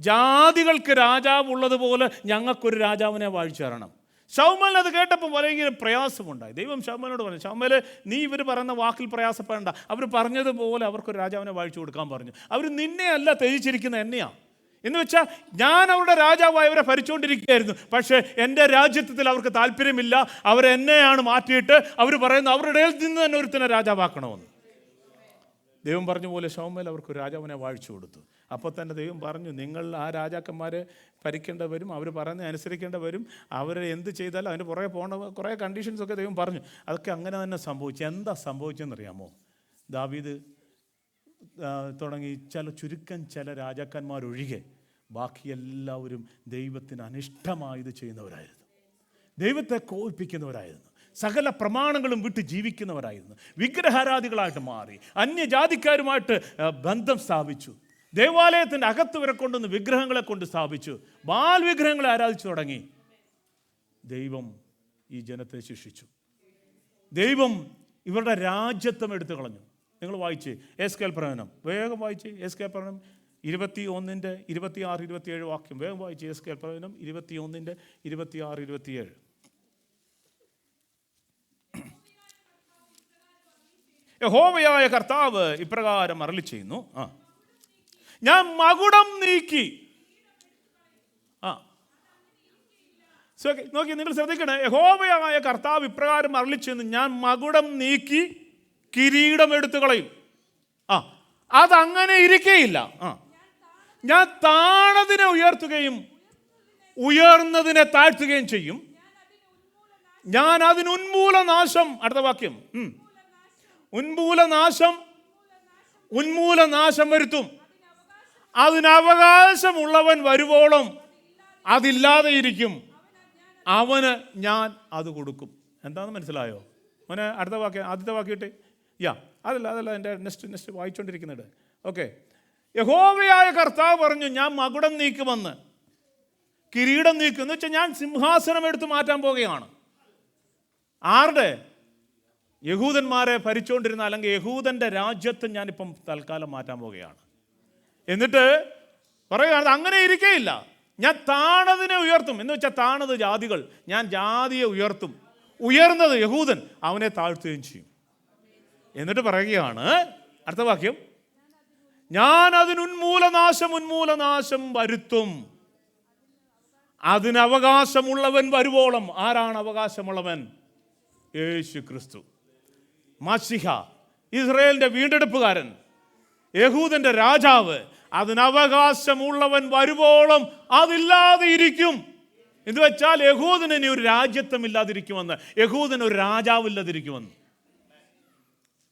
ജാതികൾക്ക് രാജാവ് ഉള്ളതുപോലെ ഞങ്ങൾക്കൊരു രാജാവിനെ വാഴിച്ചു തരണം. ശമൂവേൽ അത് കേട്ടപ്പോൾ ഭയങ്കര പ്രയാസമുണ്ടായി. ദൈവം ശമൂവേലിനോട് പറഞ്ഞു, ശമൂവേൽ നീ ഇവർ പറയുന്ന വാക്കിൽ പ്രയാസപ്പെടേണ്ട, അവർ പറഞ്ഞതുപോലെ അവർക്കൊരു രാജാവിനെ വാഴിച്ചു കൊടുക്കാൻ പറഞ്ഞു. അവർ നിന്നെ അല്ല ത്യജിച്ചിരിക്കുന്ന എന്നെയാണ്. എന്ന് വെച്ചാൽ ഞാൻ അവരുടെ രാജാവായി അവരെ ഭരിച്ചുകൊണ്ടിരിക്കുകയായിരുന്നു. പക്ഷേ എൻ്റെ രാജ്യത്വത്തിൽ അവർക്ക് താല്പര്യമില്ല. അവരെന്നെയാണ് മാറ്റിയിട്ട് അവർ പറയുന്നു അവരുടെ ഇടയിൽ നിന്ന് തന്നെ ഒരുത്തനെ രാജാവാക്കണമെന്ന്. ദൈവം പറഞ്ഞ പോലെ ശമൂവേൽ അവർക്ക് രാജാവിനെ വാഴിച്ചു കൊടുത്തു. അപ്പോൾ തന്നെ ദൈവം പറഞ്ഞു, നിങ്ങൾ ആ രാജാക്കന്മാരെ ഭരിക്കേണ്ടവരും അവർ പറയുന്നത് അനുസരിക്കേണ്ടവരും അവരെ എന്ത് ചെയ്താലും അതിന് പുറകെ പോകേണ്ട കുറേ കണ്ടീഷൻസൊക്കെ ദൈവം പറഞ്ഞു. അതൊക്കെ അങ്ങനെ തന്നെ സംഭവിച്ചു. എന്താ സംഭവിച്ചെന്നറിയാമോ? ദാവീദ് തുടങ്ങി ചില രാജാക്കന്മാരൊഴികെ ബാക്കി എല്ലാവരും ദൈവത്തിന് അനിഷ്ടമായത് ചെയ്യുന്നവരായിരുന്നു, ദൈവത്തെ കോപിപ്പിക്കുന്നവരായിരുന്നു, സകല പ്രമാണങ്ങളും വിട്ട് ജീവിക്കുന്നവരായിരുന്നു, വിഗ്രഹാരാധികളായിട്ട് മാറി, അന്യജാതിക്കാരുമായിട്ട് ബന്ധം സ്ഥാപിച്ചു, ദേവാലയത്തിൻ്റെ അകത്ത് വരെ കൊണ്ടുവന്ന് വിഗ്രഹങ്ങളെ കൊണ്ട് സ്ഥാപിച്ചു, ബാൽ വിഗ്രഹങ്ങളെ ആരാധിച്ചു തുടങ്ങി. ദൈവം ഈ ജനത്തെ ശിക്ഷിച്ചു. ദൈവം ഇവരുടെ രാജ്യത്വം എടുത്തു കളഞ്ഞു. നിങ്ങൾ വായിച്ചേ എസ്കേൽ പ്രവചനം, വേഗം വായിച്ചേ. എസ്കേൽ പ്രവചനം 21:26-27 വാക്യം വേഗം വായിച്ചേ. എസ്കേൽ പ്രവചനം 21:26-27. യഹോവയായ കർത്താവ് ഇപ്രകാരം അരുളി ചെയ്യുന്നു, ഞാൻ മകുടം നീക്കി. നോക്കി, നിങ്ങൾ ശ്രദ്ധിക്കണേ. യഹോവയായ കർത്താവ് ഇപ്രകാരം അരുളി ചെയ്യുന്നു, ഞാൻ മകുടം നീക്കി കിരീടം എടുത്തു കളയും. അതങ്ങനെ ഇരിക്കുകയില്ല. ഞാൻ താണതിനെ ഉയർത്തുകയും ഉയർന്നതിനെ താഴ്ത്തുകയും ചെയ്യും. ഞാൻ അതിന് ഉന്മൂലനാശം, അടുത്ത വാക്യം, ഉന്മൂലനാശം ഉന്മൂലനാശം വരുത്തും. അതിനവകാശമുള്ളവൻ വരുവോളം അതില്ലാതെ ഇരിക്കും. അവന് ഞാൻ അത് കൊടുക്കും. എന്താണെന്ന് മനസ്സിലായോ? അവന് അടുത്ത വാക്യം, ആദ്യത്തെ വാക്യട്ടെ. അതല്ല എൻ്റെ നെക്സ്റ്റ് വായിച്ചുകൊണ്ടിരിക്കുന്നുണ്ട്. ഓക്കെ. യഹോവയായ കർത്താവ് പറഞ്ഞു, ഞാൻ മകുടം നീക്കുമെന്ന്, കിരീടം നീക്കും. എന്ന് വെച്ചാൽ ഞാൻ സിംഹാസനം എടുത്ത് മാറ്റാൻ പോകുകയാണ്. ആരുടെ? യഹൂദന്മാരെ ഭരിച്ചുകൊണ്ടിരുന്ന, അല്ലെങ്കിൽ യഹൂദൻ്റെ രാജ്യത്ത് ഞാനിപ്പം തൽക്കാലം മാറ്റാൻ പോകുകയാണ്. എന്നിട്ട് പറയുകയാണ്, അങ്ങനെ ഇരിക്കുകയില്ല, ഞാൻ താണതിനെ ഉയർത്തും. എന്ന് വെച്ചാൽ താണത് ജാതികൾ, ഞാൻ ജാതിയെ ഉയർത്തും. ഉയർന്നത് യഹൂദൻ, അവനെ താഴ്ത്തുകയും ചെയ്യും. എന്നിട്ട് പറയുകയാണ് അടുത്ത വാക്യം, ഞാൻ അതിന് ഉന്മൂലനാശം വരുത്തും. അതിന് അവകാശമുള്ളവൻ വരുവോളം. ആരാണ് അവകാശമുള്ളവൻ? യേശു ക്രിസ്തു, മശിഹ, ഇസ്രായേലിന്റെ വീണ്ടെടുപ്പുകാരൻ, യഹൂദന്റെ രാജാവ്. അതിനവകാശമുള്ളവൻ വരുവോളം അതില്ലാതെ ഇരിക്കും. എന്ന് വെച്ചാൽ യഹൂദന് ഇനി ഒരു രാജ്യത്വം ഇല്ലാതിരിക്കുമെന്ന്, യഹൂദന് ഒരു രാജാവില്ലാതിരിക്കുമെന്ന്.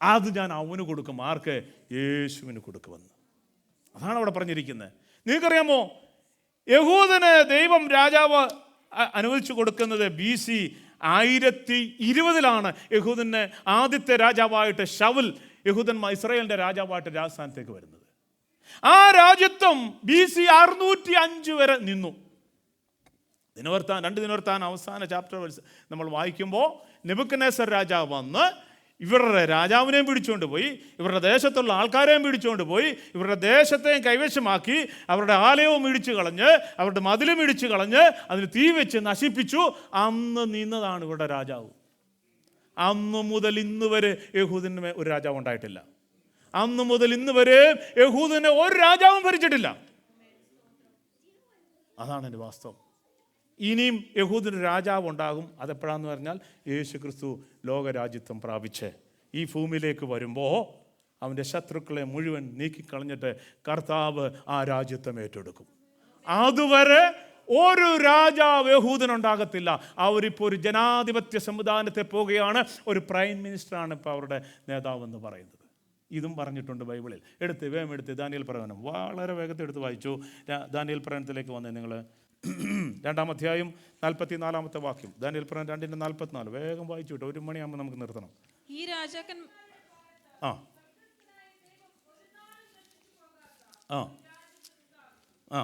അത് ഞാൻ അവന് കൊടുക്കും. ആർക്ക്? യേശുവിന് കൊടുക്കുമെന്ന്. അതാണ് അവിടെ പറഞ്ഞിരിക്കുന്നത്. നിങ്ങൾക്കറിയാമോ, യഹൂദന് ദൈവം രാജാവ് അനുവദിച്ചു കൊടുക്കുന്നത് BC 1020 യഹൂദന് ആദ്യത്തെ രാജാവായിട്ട് ശൗൽ, ഇസ്രായേലിന്റെ രാജാവായിട്ട് രാജസ്ഥാനത്തേക്ക് വരുന്നത്. ആ രാജ്യത്വം BC 605 വരെ നിന്നു. രണ്ട് ദിനവൃത്താന്തം അവസാന ചാപ്റ്റർ നമ്മൾ വായിക്കുമ്പോൾ നെബൂഖദ്നേസർ രാജാവ് വന്ന് ഇവരുടെ രാജാവിനെയും പിടിച്ചുകൊണ്ട് പോയി, ഇവരുടെ ദേശത്തുള്ള ആൾക്കാരെയും പിടിച്ചുകൊണ്ട് പോയി, ഇവരുടെ ദേശത്തെയും കൈവശമാക്കി, അവരുടെ ആലയവും ഇടിച്ചു കളഞ്ഞ്, അവരുടെ മതിലും ഇടിച്ചു കളഞ്ഞ്, അതിന് തീ വെച്ച് നശിപ്പിച്ചു. അന്ന് നിന്നതാണ് ഇവരുടെ രാജാവ്. അന്ന് മുതൽ ഇന്ന് വരെ യഹൂദന് ഒരു രാജാവ് ഉണ്ടായിട്ടില്ല. അന്ന് മുതൽ ഇന്ന് വരെ യഹൂദനെ ഒരു രാജാവും ഭരിച്ചിട്ടില്ല. അതാണ് എൻ്റെ വാസ്തവം. ഇനിയും യഹൂദന് രാജാവ് ഉണ്ടാകും. അതെപ്പോഴാന്ന് പറഞ്ഞാൽ യേശു ക്രിസ്തു ലോകരാജ്യത്വം പ്രാപിച്ച് ഈ ഭൂമിയിലേക്ക് വരുമ്പോൾ അവൻ്റെ ശത്രുക്കളെ മുഴുവൻ നീക്കിക്കളഞ്ഞിട്ട് കർത്താവ് ആ രാജ്യത്വം ഏറ്റെടുക്കും. അതുവരെ ഒരു രാജാവ് യഹൂദനുണ്ടാകത്തില്ല. അവരിപ്പോൾ ഒരു ജനാധിപത്യ സംവിധാനത്തെ പോവുകയാണ്. ഒരു പ്രൈം മിനിസ്റ്ററാണ് ഇപ്പോൾ അവരുടെ നേതാവെന്ന് പറയുന്നത്. ഇതും പറഞ്ഞിട്ടുണ്ട് ബൈബിളിൽ. വേഗം എടുത്ത് ദാനിയേൽ പ്രവചനം വളരെ വേഗത്തിൽ എടുത്ത് വായിച്ചു. ദാനിയേൽ പ്രവചനത്തിലേക്ക് വന്നേ നിങ്ങൾ. 2-ാം അധ്യായം 44-ാമത്തെ വാക്യം. ദാനിയേൽ പ്രവചനം 2:44 വേഗം വായിച്ചു വിട്ടോ. 1 മണിയാകുമ്പോൾ നമുക്ക് നിർത്തണം. ഈ രാജാക്കൻ ആ ആ ആ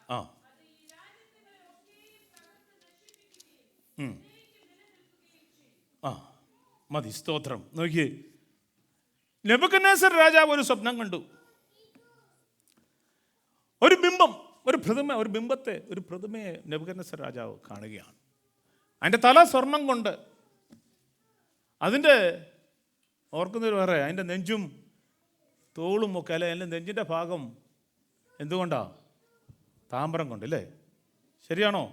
ആ ആ മതി. സ്തോത്രം. നോക്കിയേ, നെബൂഖദ്നേസർ രാജാവ് ഒരു സ്വപ്നം കണ്ടു. ഒരു ബിംബം, ഒരു പ്രതിമയെ നെബൂഖദ്നേസർ രാജാവ് കാണുകയാണ്. അതിൻ്റെ തല സ്വർണം കൊണ്ട്, അതിൻ്റെ ഓർക്കുന്നൊരു വേറെ, അതിൻ്റെ നെഞ്ചും തോളും ഒക്കെ അല്ലെ, അതിൻ്റെ നെഞ്ചിൻ്റെ ഭാഗം എന്തുകൊണ്ടാ? താമ്രം കൊണ്ടല്ലേ? ശരിയാണോ?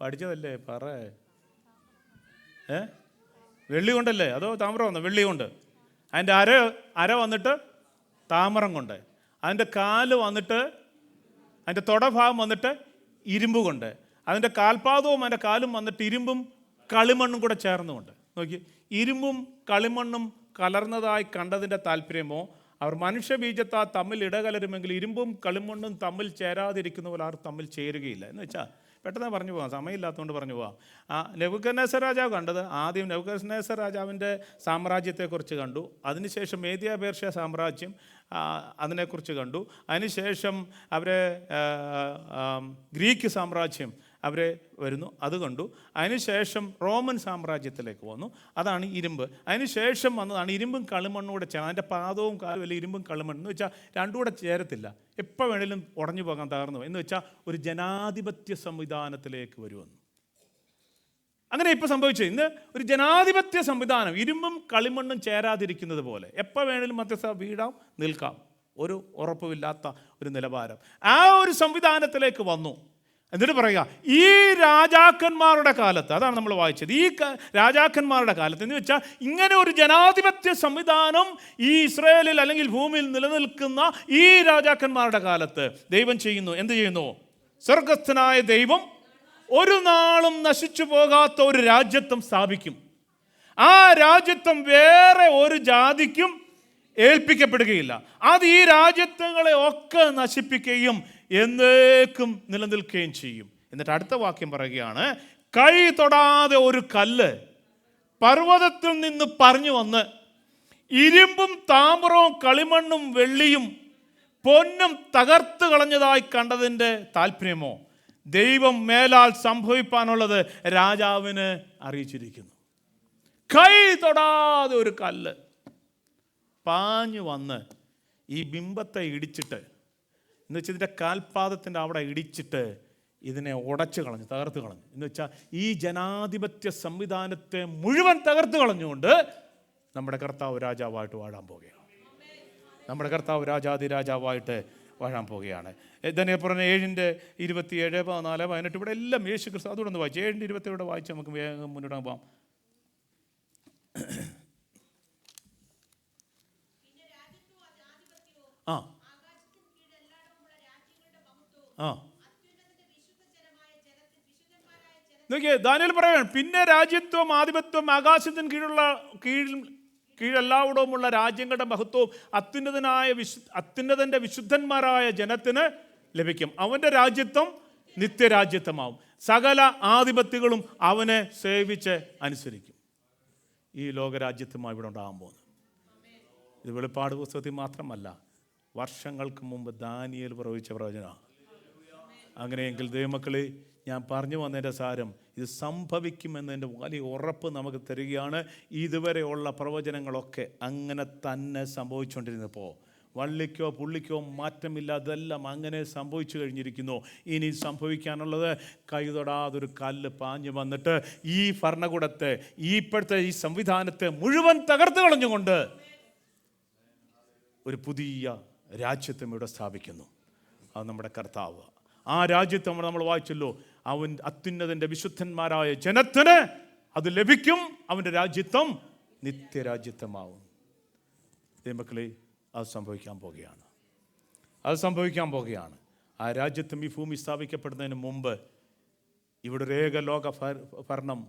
പഠിച്ചതല്ലേ? വെള്ളി കൊണ്ടല്ലേ? അതോ താമ്രം വന്നോ? വെള്ളി കൊണ്ട്. അതിൻ്റെ അര വന്നിട്ട് താമ്രം കൊണ്ട്, അതിൻ്റെ കാല് വന്നിട്ട്, അതിൻ്റെ തൊടഭാഗം വന്നിട്ട് ഇരുമ്പ് കൊണ്ട്, അതിൻ്റെ കാൽപാദവും അതിൻ്റെ കാലും വന്നിട്ട് ഇരുമ്പും കളിമണ്ണും കൂടെ ചേർന്നുകൊണ്ട്. നോക്കി, ഇരുമ്പും കളിമണ്ണും കലർന്നതായി കണ്ടതിൻ്റെ താല്പര്യമോ, അവർ മനുഷ്യബീജത്താൽ തമ്മിൽ ഇടകലരുമെങ്കിൽ ഇരുമ്പും കളിമണ്ണും തമ്മിൽ ചേരാതിരിക്കുന്ന പോലെ അവർ തമ്മിൽ ചേരുകയില്ല. എന്ന് വെച്ചാൽ പെട്ടെന്ന് പറഞ്ഞു പോകാം, സമയമില്ലാത്തതുകൊണ്ട് പറഞ്ഞു പോകാം. നെബൂഖദ്നേസർ രാജാവ് കണ്ടത്, ആദ്യം നെബൂഖദ്നേസർ രാജാവിൻ്റെ സാമ്രാജ്യത്തെക്കുറിച്ച് കണ്ടു. അതിനുശേഷം മേദ്യ പേർഷ്യ സാമ്രാജ്യം, അതിനെക്കുറിച്ച് കണ്ടു. അതിനുശേഷം അവരെ ഗ്രീക്ക് സാമ്രാജ്യം അവരെ വരുന്നു, അത് കണ്ടു. അതിനുശേഷം റോമൻ സാമ്രാജ്യത്തിലേക്ക് വന്നു, അതാണ് ഇരുമ്പ്. അതിനുശേഷം വന്നതാണ് ഇരുമ്പും കളിമണ്ണും കൂടെ ചേർന്ന്. അതിൻ്റെ പാദവും കാലും അല്ലെ ഇരുമ്പും കളിമണ്ണും എന്ന് വെച്ചാൽ രണ്ടും കൂടെ ചേരത്തില്ല, എപ്പോൾ വേണേലും ഉടഞ്ഞു പോകാൻ, തകർന്നു എന്ന് വെച്ചാൽ ഒരു ജനാധിപത്യ സംവിധാനത്തിലേക്ക് വരുമെന്ന്. അങ്ങനെ ഇപ്പോൾ സംഭവിച്ചു. ഇന്ന് ഒരു ജനാധിപത്യ സംവിധാനം, ഇരുമ്പും കളിമണ്ണും ചേരാതിരിക്കുന്നത് പോലെ എപ്പോൾ വേണേലും മധ്യസ്ഥ വീഴാം, നിൽക്കാം, ഒരു ഉറപ്പുമില്ലാത്ത ഒരു നിലവാരം. ആ ഒരു സംവിധാനത്തിലേക്ക് വന്നു. എന്നിട്ട് പറയുക, ഈ രാജാക്കന്മാരുടെ കാലത്ത്, അതാണ് നമ്മൾ വായിച്ചത്, ഈ രാജാക്കന്മാരുടെ കാലത്ത് എന്ന് വെച്ചാൽ ഇങ്ങനെ ഒരു ജനാധിപത്യ സംവിധാനം ഈ ഇസ്രായേലിൽ അല്ലെങ്കിൽ ഭൂമിയിൽ നിലനിൽക്കുന്ന ഈ രാജാക്കന്മാരുടെ കാലത്ത് ദൈവം ചെയ്യുന്നു. എന്ത് ചെയ്യുന്നു? സ്വർഗസ്ഥനായ ദൈവം ഒരു നാളും നശിച്ചു പോകാത്ത ഒരു രാജ്യത്വം സ്ഥാപിക്കും. ആ രാജ്യത്വം വേറെ ഒരു ജാതിക്കും ഏൽപ്പിക്കപ്പെടുകയില്ല. അത് ഈ രാജ്യത്വങ്ങളെ ഒക്കെ നശിപ്പിക്കുകയും എന്നേക്കും നിലനിൽക്കുകയും ചെയ്യും. എന്നിട്ട് അടുത്ത വാക്യം പറയുകയാണ്, കൈ തൊടാതെ ഒരു കല്ല് പർവ്വതത്തിൽ നിന്ന് പറഞ്ഞു വന്ന് ഇരുമ്പും താമ്രവും കളിമണ്ണും വെള്ളിയും പൊന്നും തകർത്ത് കളഞ്ഞതായി കണ്ടതിൻ്റെ താല്പര്യമോ? ദൈവം മേലാൽ സംഭവിപ്പാനുള്ളത് രാജാവിന് അറിയിച്ചിരിക്കുന്നു. കൈ തൊടാതെ ഒരു കല്ല് പാഞ്ഞു വന്ന് ഈ ബിംബത്തെ ഇടിച്ചിട്ട്, എന്ന് വെച്ചാൽ ഇതിൻ്റെ കാൽപാദത്തിൻ്റെ അവിടെ ഇടിച്ചിട്ട് ഇതിനെ ഉടച്ചു കളഞ്ഞു, തകർത്ത് കളഞ്ഞു. എന്ന് വെച്ചാൽ ഈ ജനാധിപത്യ സംവിധാനത്തെ മുഴുവൻ തകർത്ത് കളഞ്ഞുകൊണ്ട് നമ്മുടെ കർത്താവ് രാജാവായിട്ട് വാഴാൻ പോവുകയാണ്. നമ്മുടെ കർത്താവ് രാജാവായിട്ട് വാഴാൻ പോവുകയാണ്. തന്നെ പറഞ്ഞ 7:27, 14, 18 ഇവിടെ എല്ലാം യേശു ക്രിസ്തു. അതുകൊണ്ട് ഒന്ന് വായിച്ചു 7:27 വായിച്ച് നമുക്ക് വേഗം മുന്നോട്ട് പോകാം. ആ ആ നോക്കിയേ, ദാനിയേൽ പറയുകയാണ്, പിന്നെ രാജ്യത്വം ആധിപത്യം ആകാശത്തിന് കീഴെല്ലാവിടവുമുള്ള രാജ്യങ്ങളുടെ മഹത്വവും അത്യുന്നതന്റെ വിശുദ്ധന്മാരായ ജനത്തിന് ലഭിക്കും. അവൻ്റെ രാജ്യത്വം നിത്യരാജ്യത്വമാവും. സകല ആധിപത്യങ്ങളും അവനെ സേവിച്ച് അനുസരിക്കും. ഈ ലോകരാജ്യത്വമായി ഇവിടെ ഉണ്ടാകാൻ പോകുന്നു. ഇത് വെളിപ്പാട് പുസ്തകത്തിൽ മാത്രമല്ല, വർഷങ്ങൾക്ക് മുമ്പ് ദാനിയേൽ പ്രവചിച്ച പ്രവചനമാണ്. അങ്ങനെയെങ്കിൽ ദൈവമക്കളെ, ഞാൻ പറഞ്ഞു വന്നതിൻ്റെ സാരം ഇത് സംഭവിക്കുമെന്നതിൻ്റെ വലിയ ഉറപ്പ് നമുക്ക് തരികയാണ്. ഇതുവരെയുള്ള പ്രവചനങ്ങളൊക്കെ അങ്ങനെ തന്നെ സംഭവിച്ചുകൊണ്ടിരുന്നപ്പോൾ വള്ളിക്കോ പുള്ളിക്കോ മാറ്റമില്ല, അതെല്ലാം അങ്ങനെ സംഭവിച്ചു കഴിഞ്ഞിരിക്കുന്നു. ഇനി സംഭവിക്കാനുള്ളത് കൈ തൊടാതൊരു കല്ല് പാഞ്ഞു വന്നിട്ട് ഈ ഭരണകൂടത്തെ, ഇപ്പോഴത്തെ ഈ സംവിധാനത്തെ മുഴുവൻ തകർത്ത് കളഞ്ഞുകൊണ്ട് ഒരു പുതിയ രാജ്യത്വം ഇവിടെ സ്ഥാപിക്കുന്നു. അത് നമ്മുടെ കർത്താവ്. ആ രാജ്യത്വം നമ്മൾ വായിച്ചല്ലോ, അവൻ അത്യുന്നതൻ്റെ വിശുദ്ധന്മാരായ ജനത്തിന് അത് ലഭിക്കും. അവൻ്റെ രാജ്യത്വം നിത്യരാജ്യത്വമാവും. ദൈവമക്കളെ, അത് സംഭവിക്കാൻ പോകുകയാണ്. ആ രാജ്യത്വം ഈ ഭൂമി സ്ഥാപിക്കപ്പെടുന്നതിന് മുമ്പ് ഇവിടെ ഒരു ഏക ലോക ഭരണം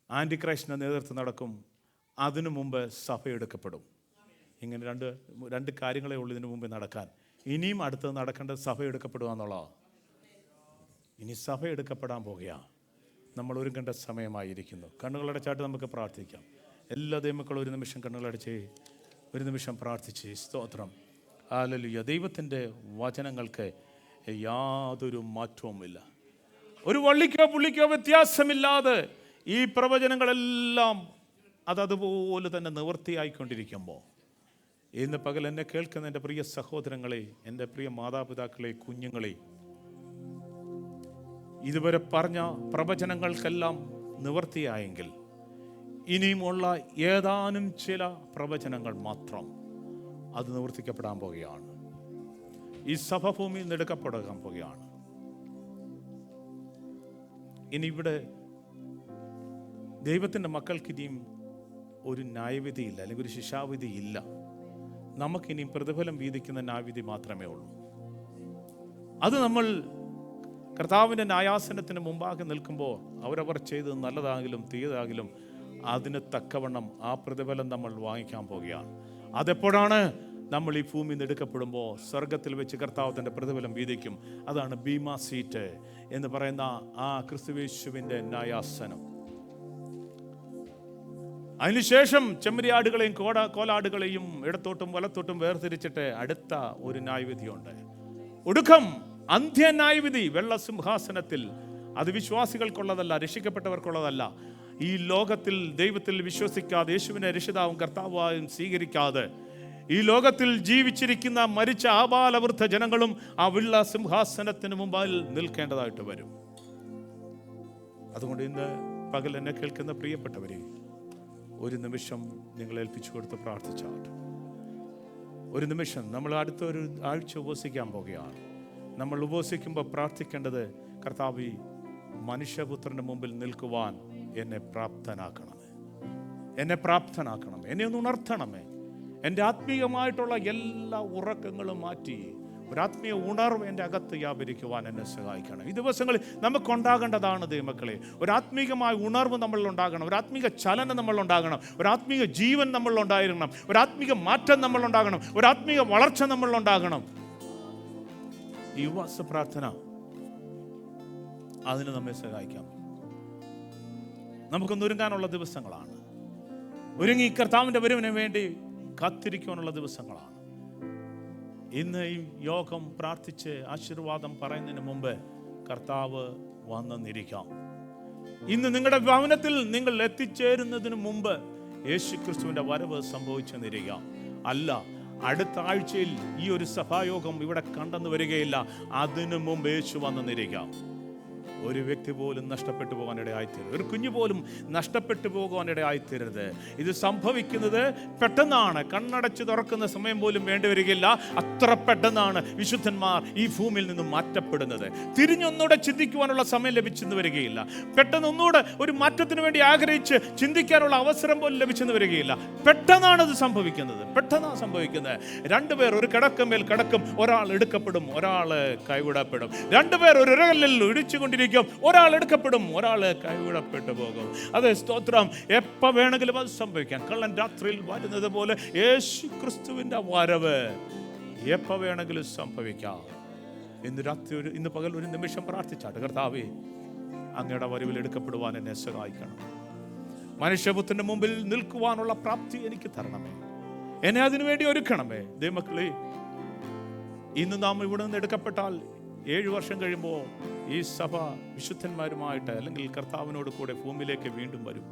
ആൻറ്റിക്രൈസ്റ്റിൻ്റെ നേതൃത്വം നടക്കും. അതിനു മുമ്പ് സഭ എടുക്കപ്പെടും. ഇങ്ങനെ രണ്ട് കാര്യങ്ങളേ ഉള്ളൂ ഇതിനു മുമ്പ് നടക്കാൻ. ഇനിയും അടുത്തത് നടക്കേണ്ടത് സഭ എടുക്കപ്പെടുക എന്നുള്ളതാണ്. ഇനി സഭ എടുക്കപ്പെടാൻ പോകുകയാണ്. നമ്മൾ ഒരുങ്ങേണ്ട സമയമായിരിക്കുന്നു. കണ്ണുകളടച്ചാട്ട് നമുക്ക് പ്രാർത്ഥിക്കാം. എല്ലാ ദൈവമക്കളും ഒരു നിമിഷം കണ്ണുകളടച്ച് ഒരു നിമിഷം പ്രാർത്ഥിച്ച് സ്തോത്രം. ഹല്ലേലൂയ. ദൈവത്തിൻ്റെ വചനങ്ങൾക്ക് യാതൊരു മാറ്റവുമില്ല. ഒരു വള്ളിക്കോ പുള്ളിക്കോ വ്യത്യാസമില്ലാതെ ഈ പ്രവചനങ്ങളെല്ലാം അതതുപോലെ തന്നെ നിവൃത്തിയായിക്കൊണ്ടിരിക്കുമ്പോൾ, ഇന്ന് പകൽ എന്നെ കേൾക്കുന്ന എൻ്റെ പ്രിയ സഹോദരങ്ങളെ, എൻ്റെ പ്രിയ മാതാപിതാക്കളെ, കുഞ്ഞുങ്ങളെ, ഇതുവരെ പറഞ്ഞ പ്രവചനങ്ങൾക്കെല്ലാം നിവൃത്തിയായെങ്കിൽ ഇനിയുമുള്ള ഏതാനും ചില പ്രവചനങ്ങൾ മാത്രം അത് നിവർത്തിക്കപ്പെടാൻ പോകുകയാണ്. ഈ സഭഭൂമി നെടുക്കപ്പെടാൻ പോകുകയാണ്. ഇനി ഇവിടെ ദൈവത്തിൻ്റെ മക്കൾക്ക് ഇനിയും ഒരു ന്യായവിധിയില്ല, അല്ലെങ്കിൽ ഒരു ശിക്ഷാവിധി ഇല്ല. നമുക്കിനിയും പ്രതിഫലം വീതിക്കുന്ന ന്യായവിധി മാത്രമേ ഉള്ളൂ. അത് നമ്മൾ കർത്താവിൻ്റെ ന്യായാസനത്തിന് മുമ്പാകെ നിൽക്കുമ്പോൾ അവരവർ ചെയ്തത് നല്ലതാകിലും തീയതാകിലും അതിന് തക്കവണ്ണം ആ പ്രതിഫലം നമ്മൾ വാങ്ങിക്കാൻ പോവുകയാണ്. അതെപ്പോഴാണ്? നമ്മൾ ഈ ഭൂമി നെടുക്കപ്പെടുമ്പോൾ സ്വർഗത്തിൽ വെച്ച് കർത്താവ് തൻ്റെ പ്രതിഫലം വീതിക്കും. അതാണ് ബീമാ സീറ്റ് എന്ന് പറയുന്ന ആ ക്രിസ്തുയേശുവിൻ്റെ ന്യായാസനം. അതിനുശേഷം ചെമ്മരിയാടുകളെയും കോലാടുകളെയും ഇടത്തോട്ടും വലത്തോട്ടും വേർതിരിച്ചിട്ട് അടുത്ത ഒരു ന്യായവിധിയുണ്ട്. ഒടുക്കം അന്ത്യന്യായവിധി വെള്ളസിംഹാസനത്തിൽ. അത് വിശ്വാസികൾക്കുള്ളതല്ല, രക്ഷിക്കപ്പെട്ടവർക്കുള്ളതല്ല. ഈ ലോകത്തിൽ ദൈവത്തിൽ വിശ്വസിക്കാതെ, യേശുവിനെ രക്ഷിതാവും കർത്താവായും സ്വീകരിക്കാതെ ഈ ലോകത്തിൽ ജീവിച്ചിരിക്കുന്ന മരിച്ച ആബാലവൃദ്ധ ജനങ്ങളും ആ വെള്ള സിംഹാസനത്തിന് മുമ്പിൽ നിൽക്കേണ്ടതായിട്ട് വരും. അതുകൊണ്ട് ഇന്ന് പകൽ എന്നെ കേൾക്കുന്ന പ്രിയപ്പെട്ടവരെ, ഒരു നിമിഷം നിങ്ങൾ ഏൽപ്പിച്ചു കൊടുത്ത് പ്രാർത്ഥിച്ചാട്ടെ. ഒരു നിമിഷം. നമ്മൾ അടുത്തൊരു ആഴ്ച ഉപവസിക്കാൻ പോകുകയാണ്. നമ്മൾ ഉപവസിക്കുമ്പോൾ പ്രാർത്ഥിക്കേണ്ടത്, കർത്താവേ, മനുഷ്യപുത്രൻ്റെ മുമ്പിൽ നിൽക്കുവാൻ എന്നെ പ്രാപ്തനാക്കണമേ, എന്നെ ഒന്ന് ഉണർത്തണമേ. എൻ്റെ ആത്മീയമായിട്ടുള്ള എല്ലാ ഉറക്കങ്ങളും മാറ്റി ഒരാത്മീയ ഉണർവ് എൻ്റെ അകത്ത് വ്യാപരിക്കുവാൻ എന്നെ സഹായിക്കണം. ഈ ദിവസങ്ങളിൽ നമുക്കുണ്ടാകേണ്ടതാണ് ദൈവമക്കളെ. ഒരാത്മീകമായ ഉണർവ് നമ്മളിലുണ്ടാകണം, ഒരാത്മീക ചലനം നമ്മളിലുണ്ടാകണം, ഒരാത്മീക ജീവൻ നമ്മളിലുണ്ടായിരിക്കണം, ഒരാത്മീക മാറ്റം നമ്മളിലുണ്ടാകണം, ഒരാത്മീക വളർച്ച നമ്മളിലുണ്ടാകണം. ഈ ഉപവാസ പ്രാർത്ഥന അതിന് നമ്മെ സഹായിക്കാം. നമുക്കൊന്ന് ഒരുങ്ങാനുള്ള ദിവസങ്ങളാണ്. ഒരുങ്ങി കർത്താവിൻ്റെ വരവിന് വേണ്ടി കാത്തിരിക്കുവാനുള്ള ദിവസങ്ങളാണ്. ഇന്ന് ഈ യോഗം പ്രാർത്ഥിച്ച് ആശീർവാദം പറയുന്നതിന് മുമ്പ് കർത്താവ് വന്നെന്നിരിക്കാം. ഇന്ന് നിങ്ങളുടെ ഭവനത്തിൽ നിങ്ങൾ എത്തിച്ചേരുന്നതിന് മുമ്പ് യേശുക്രിസ്തുവിൻ്റെ വരവ് സംഭവിച്ചെന്നിരിക്കാം. അല്ല, അടുത്ത ആഴ്ചയിൽ ഈ ഒരു സഭായോഗം ഇവിടെ കണ്ടെന്ന് വരികയില്ല. അതിനു മുമ്പ് യേശു വന്നെന്നിരിക്കാം. ഒരു വ്യക്തി പോലും നഷ്ടപ്പെട്ടു പോകാനിടയായിത്തീരരുത്. ഒരു കുഞ്ഞു പോലും നഷ്ടപ്പെട്ടു പോകാനിടയായിത്തീരരുത്. ഇത് സംഭവിക്കുന്നത് പെട്ടെന്നാണ്. കണ്ണടച്ച് തുറക്കുന്ന സമയം പോലും വേണ്ടി വരികയില്ല. അത്ര പെട്ടെന്നാണ് വിശുദ്ധന്മാർ ഈ ഭൂമിയിൽ നിന്നും മാറ്റപ്പെടുന്നത്. തിരിഞ്ഞൊന്നുകൂടെ ചിന്തിക്കുവാനുള്ള സമയം ലഭിച്ചെന്ന് വരികയില്ല. പെട്ടെന്ന് ഒന്നുകൂടെ ഒരു മാറ്റത്തിന് വേണ്ടി ആഗ്രഹിച്ച് ചിന്തിക്കാനുള്ള അവസരം പോലും ലഭിച്ചെന്ന് വരികയില്ല. പെട്ടെന്നാണ് ഇത് സംഭവിക്കുന്നത്. പെട്ടെന്നാണ് സംഭവിക്കുന്നത്. രണ്ടുപേർ ഒരു കിടക്കമേൽ കിടക്കും, ഒരാൾ എടുക്കപ്പെടും, ഒരാൾ കൈവിടപ്പെടും. രണ്ടുപേർ ഒരു ഇരകല്ലിൽ ഇടിച്ചുകൊണ്ടിരിക്കും, ഒരാൾ എടുക്കപ്പെടും, ഒരാൾ കൈവിടപ്പെട്ടു പോകും. അതെ, സ്തോത്രം. എപ്പോൾ വേണമെങ്കിലും അത് സംഭവിക്കാം. കള്ളൻ രാത്രിയിൽ വരുന്നത് പോലെ യേശു ക്രിസ്തുവിൻ്റെ വരവ് എപ്പോൾ വേണമെങ്കിലും സംഭവിക്കാം. ഇന്ന് പകൽ ഒരു നിമിഷം പ്രാർത്ഥിച്ചാട്ട്, കർത്താവേ, അങ്ങയുടെ വരവിൽ എടുക്കപ്പെടുവാൻ എന്നെ സഹായിക്കണം. മനുഷ്യപുത്രന്റെ മുമ്പിൽ നിൽക്കുവാനുള്ള പ്രാപ്തി എനിക്ക് തരണമേ. എന്നെ അതിനുവേണ്ടി ഒരുക്കണമേ. ദൈവമക്കളെ, ഇന്ന് നാം ഇവിടെ നിന്ന് എടുക്കപ്പെട്ടാൽ 7 വർഷം കഴിയുമ്പോൾ ഈ സഭ വിശുദ്ധന്മാരുമായിട്ട് അല്ലെങ്കിൽ കർത്താവിനോട് കൂടെ ഭൂമിയിലേക്ക് വീണ്ടും വരും.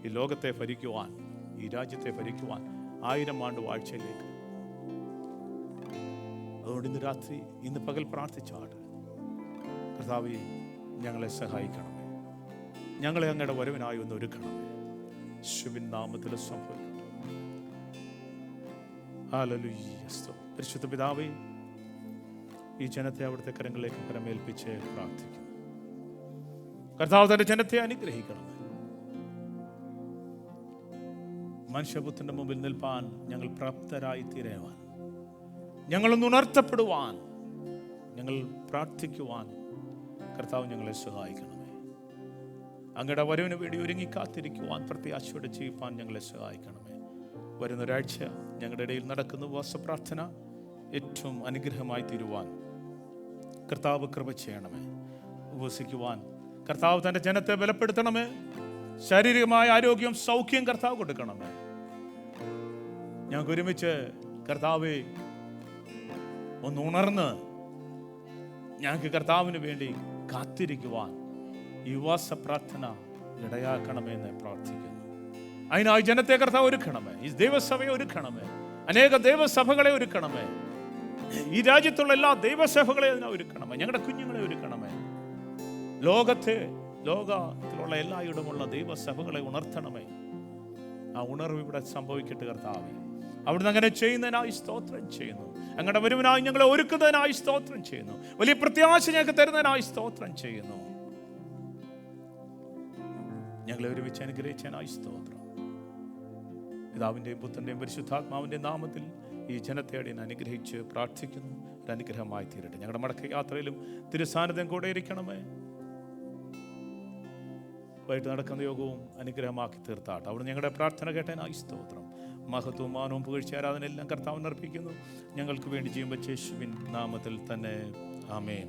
ഈ ലോകത്തെ ഭരിക്കുവാൻ, ഈ രാജ്യത്തെ ഭരിക്കുവാൻ 1000 ആണ്ട് വാഴ്ചയിലേക്ക്. അതുകൊണ്ട് ഇന്ന് രാത്രി, ഇന്ന് പകൽ പ്രാർത്ഥിച്ചാട്, കർത്താവേ, ഞങ്ങളെ സഹായിക്കണമേ, ഞങ്ങളെ അങ്ങയുടെ വരവിനായി ഒന്ന് ഒരുക്കണമേ. യേശുവിൻ നാമത്തിൽ സംഭവിക്കട്ടെ. ഹല്ലേലൂയ. പരിശുദ്ധ പിതാവേ, ഈ ജനത്തെ അവിടുത്തെ കരങ്ങളിലേക്ക് പരമേൽപ്പിച്ച് പ്രാർത്ഥിക്കുന്നു. കർത്താവ് തന്റെ ജനത്തെ അനുഗ്രഹിക്കണം. മനുഷ്യപുത്രന്റെ മുമ്പിൽ നിൽപ്പാൻ ഞങ്ങൾ പ്രാപ്തരായി തീരുവാൻ, ഞങ്ങളൊന്ന് ഉണർത്തപ്പെടുവാൻ, ഞങ്ങൾ പ്രാർത്ഥിക്കുവാൻ കർത്താവ് ഞങ്ങളെ സഹായിക്കണമേ. അങ്ങയുടെ വരവിന് വേണ്ടി ഒരുങ്ങി കാത്തിരിക്കുവാൻ, പ്രത്യാശയോടെ ജീവിപ്പാൻ ഞങ്ങളെ സഹായിക്കണമേ. വരുന്നൊരാഴ്ച ഞങ്ങളുടെ ഇടയിൽ നടക്കുന്ന ഉപവാസപ്രാർത്ഥന ഏറ്റവും അനുഗ്രഹമായി തീരുവാൻ കർത്താവ് കൃപ ചെയ്യണമേ. ഉപവസിക്കുവാൻ കർത്താവ് തൻ്റെ ജനത്തെ ബലപ്പെടുത്തണമേ. ശാരീരികമായ ആരോഗ്യം, സൗഖ്യം കർത്താവ് കൊടുക്കണമേ. ഞങ്ങൾക്ക് ഒരുമിച്ച് കർത്താവെ ഒന്ന് ഉണർന്ന് ഞങ്ങൾക്ക് കർത്താവിന് വേണ്ടി കാത്തിരിക്കുവാൻ ഈ ഉപവാസ പ്രാർത്ഥന ഇടയാക്കണമെന്ന് പ്രാർത്ഥിക്കുന്നു. അതിനായി ജനത്തെ കർത്താവ് ഒരുക്കണമേ. ഈ ദൈവസഭയെ ഒരുക്കണമേ. അനേക ദൈവസഭകളെ ഒരുക്കണമേ. ഈ രാജ്യത്തുള്ള എല്ലാ ദൈവസഭകളെ അതിനെ ഒരുക്കണമേ. ഞങ്ങളുടെ കുഞ്ഞുങ്ങളെ ഒരുക്കണമേ. ലോകത്തിലുള്ള എല്ലായിടമുള്ള ദൈവസഭകളെ ഉണർത്തണമേ. ആ ഉണർവ് ഇവിടെ സംഭവിക്കട്ടെ കർത്താവേ. അവിടുന്ന് അങ്ങനെ ചെയ്യുന്നതിനായി സ്തോത്രം ചെയ്യുന്നു. അങ്ങയുടെ വരവിനായി ഞങ്ങളെ ഒരുക്കുന്നതിനായി സ്തോത്രം ചെയ്യുന്നു. വലിയ പ്രത്യാശ ഞങ്ങൾക്ക് തരുന്നതിനായി സ്തോത്രം ചെയ്യുന്നു. ഞങ്ങളെ ഒരുമിച്ച് അനുഗ്രഹിച്ചതിനായി സ്തോത്രം. പിതാവിൻ്റെയും പുത്രൻ്റെയും പരിശുദ്ധാത്മാവിൻ്റെ നാമത്തിൽ ഈ ജനത്തെ അനുഗ്രഹിച്ച് പ്രാർത്ഥിക്കുന്നു. ഒരു അനുഗ്രഹമായി തീരട്ടെ. ഞങ്ങളുടെ മടക്ക യാത്രയിലും തിരുസാന്നിധ്യം കൂടെ ഇരിക്കണമേ. വൈകിട്ട് നടക്കുന്ന യോഗവും അനുഗ്രഹമാക്കി തീർത്താട്ടെ. അവിടെ ഞങ്ങളുടെ പ്രാർത്ഥന കേട്ടതിനായി സ്തോത്രം. മഹത്വവും മാനവും പുകഴ്ച ആരാധന എല്ലാം കർത്താവിന് അർപ്പിക്കുന്നു. ഞങ്ങൾക്ക് വേണ്ടി ജീവൻ വച്ച യേശുവിൻ നാമത്തിൽ തന്നെ. ആമേൻ.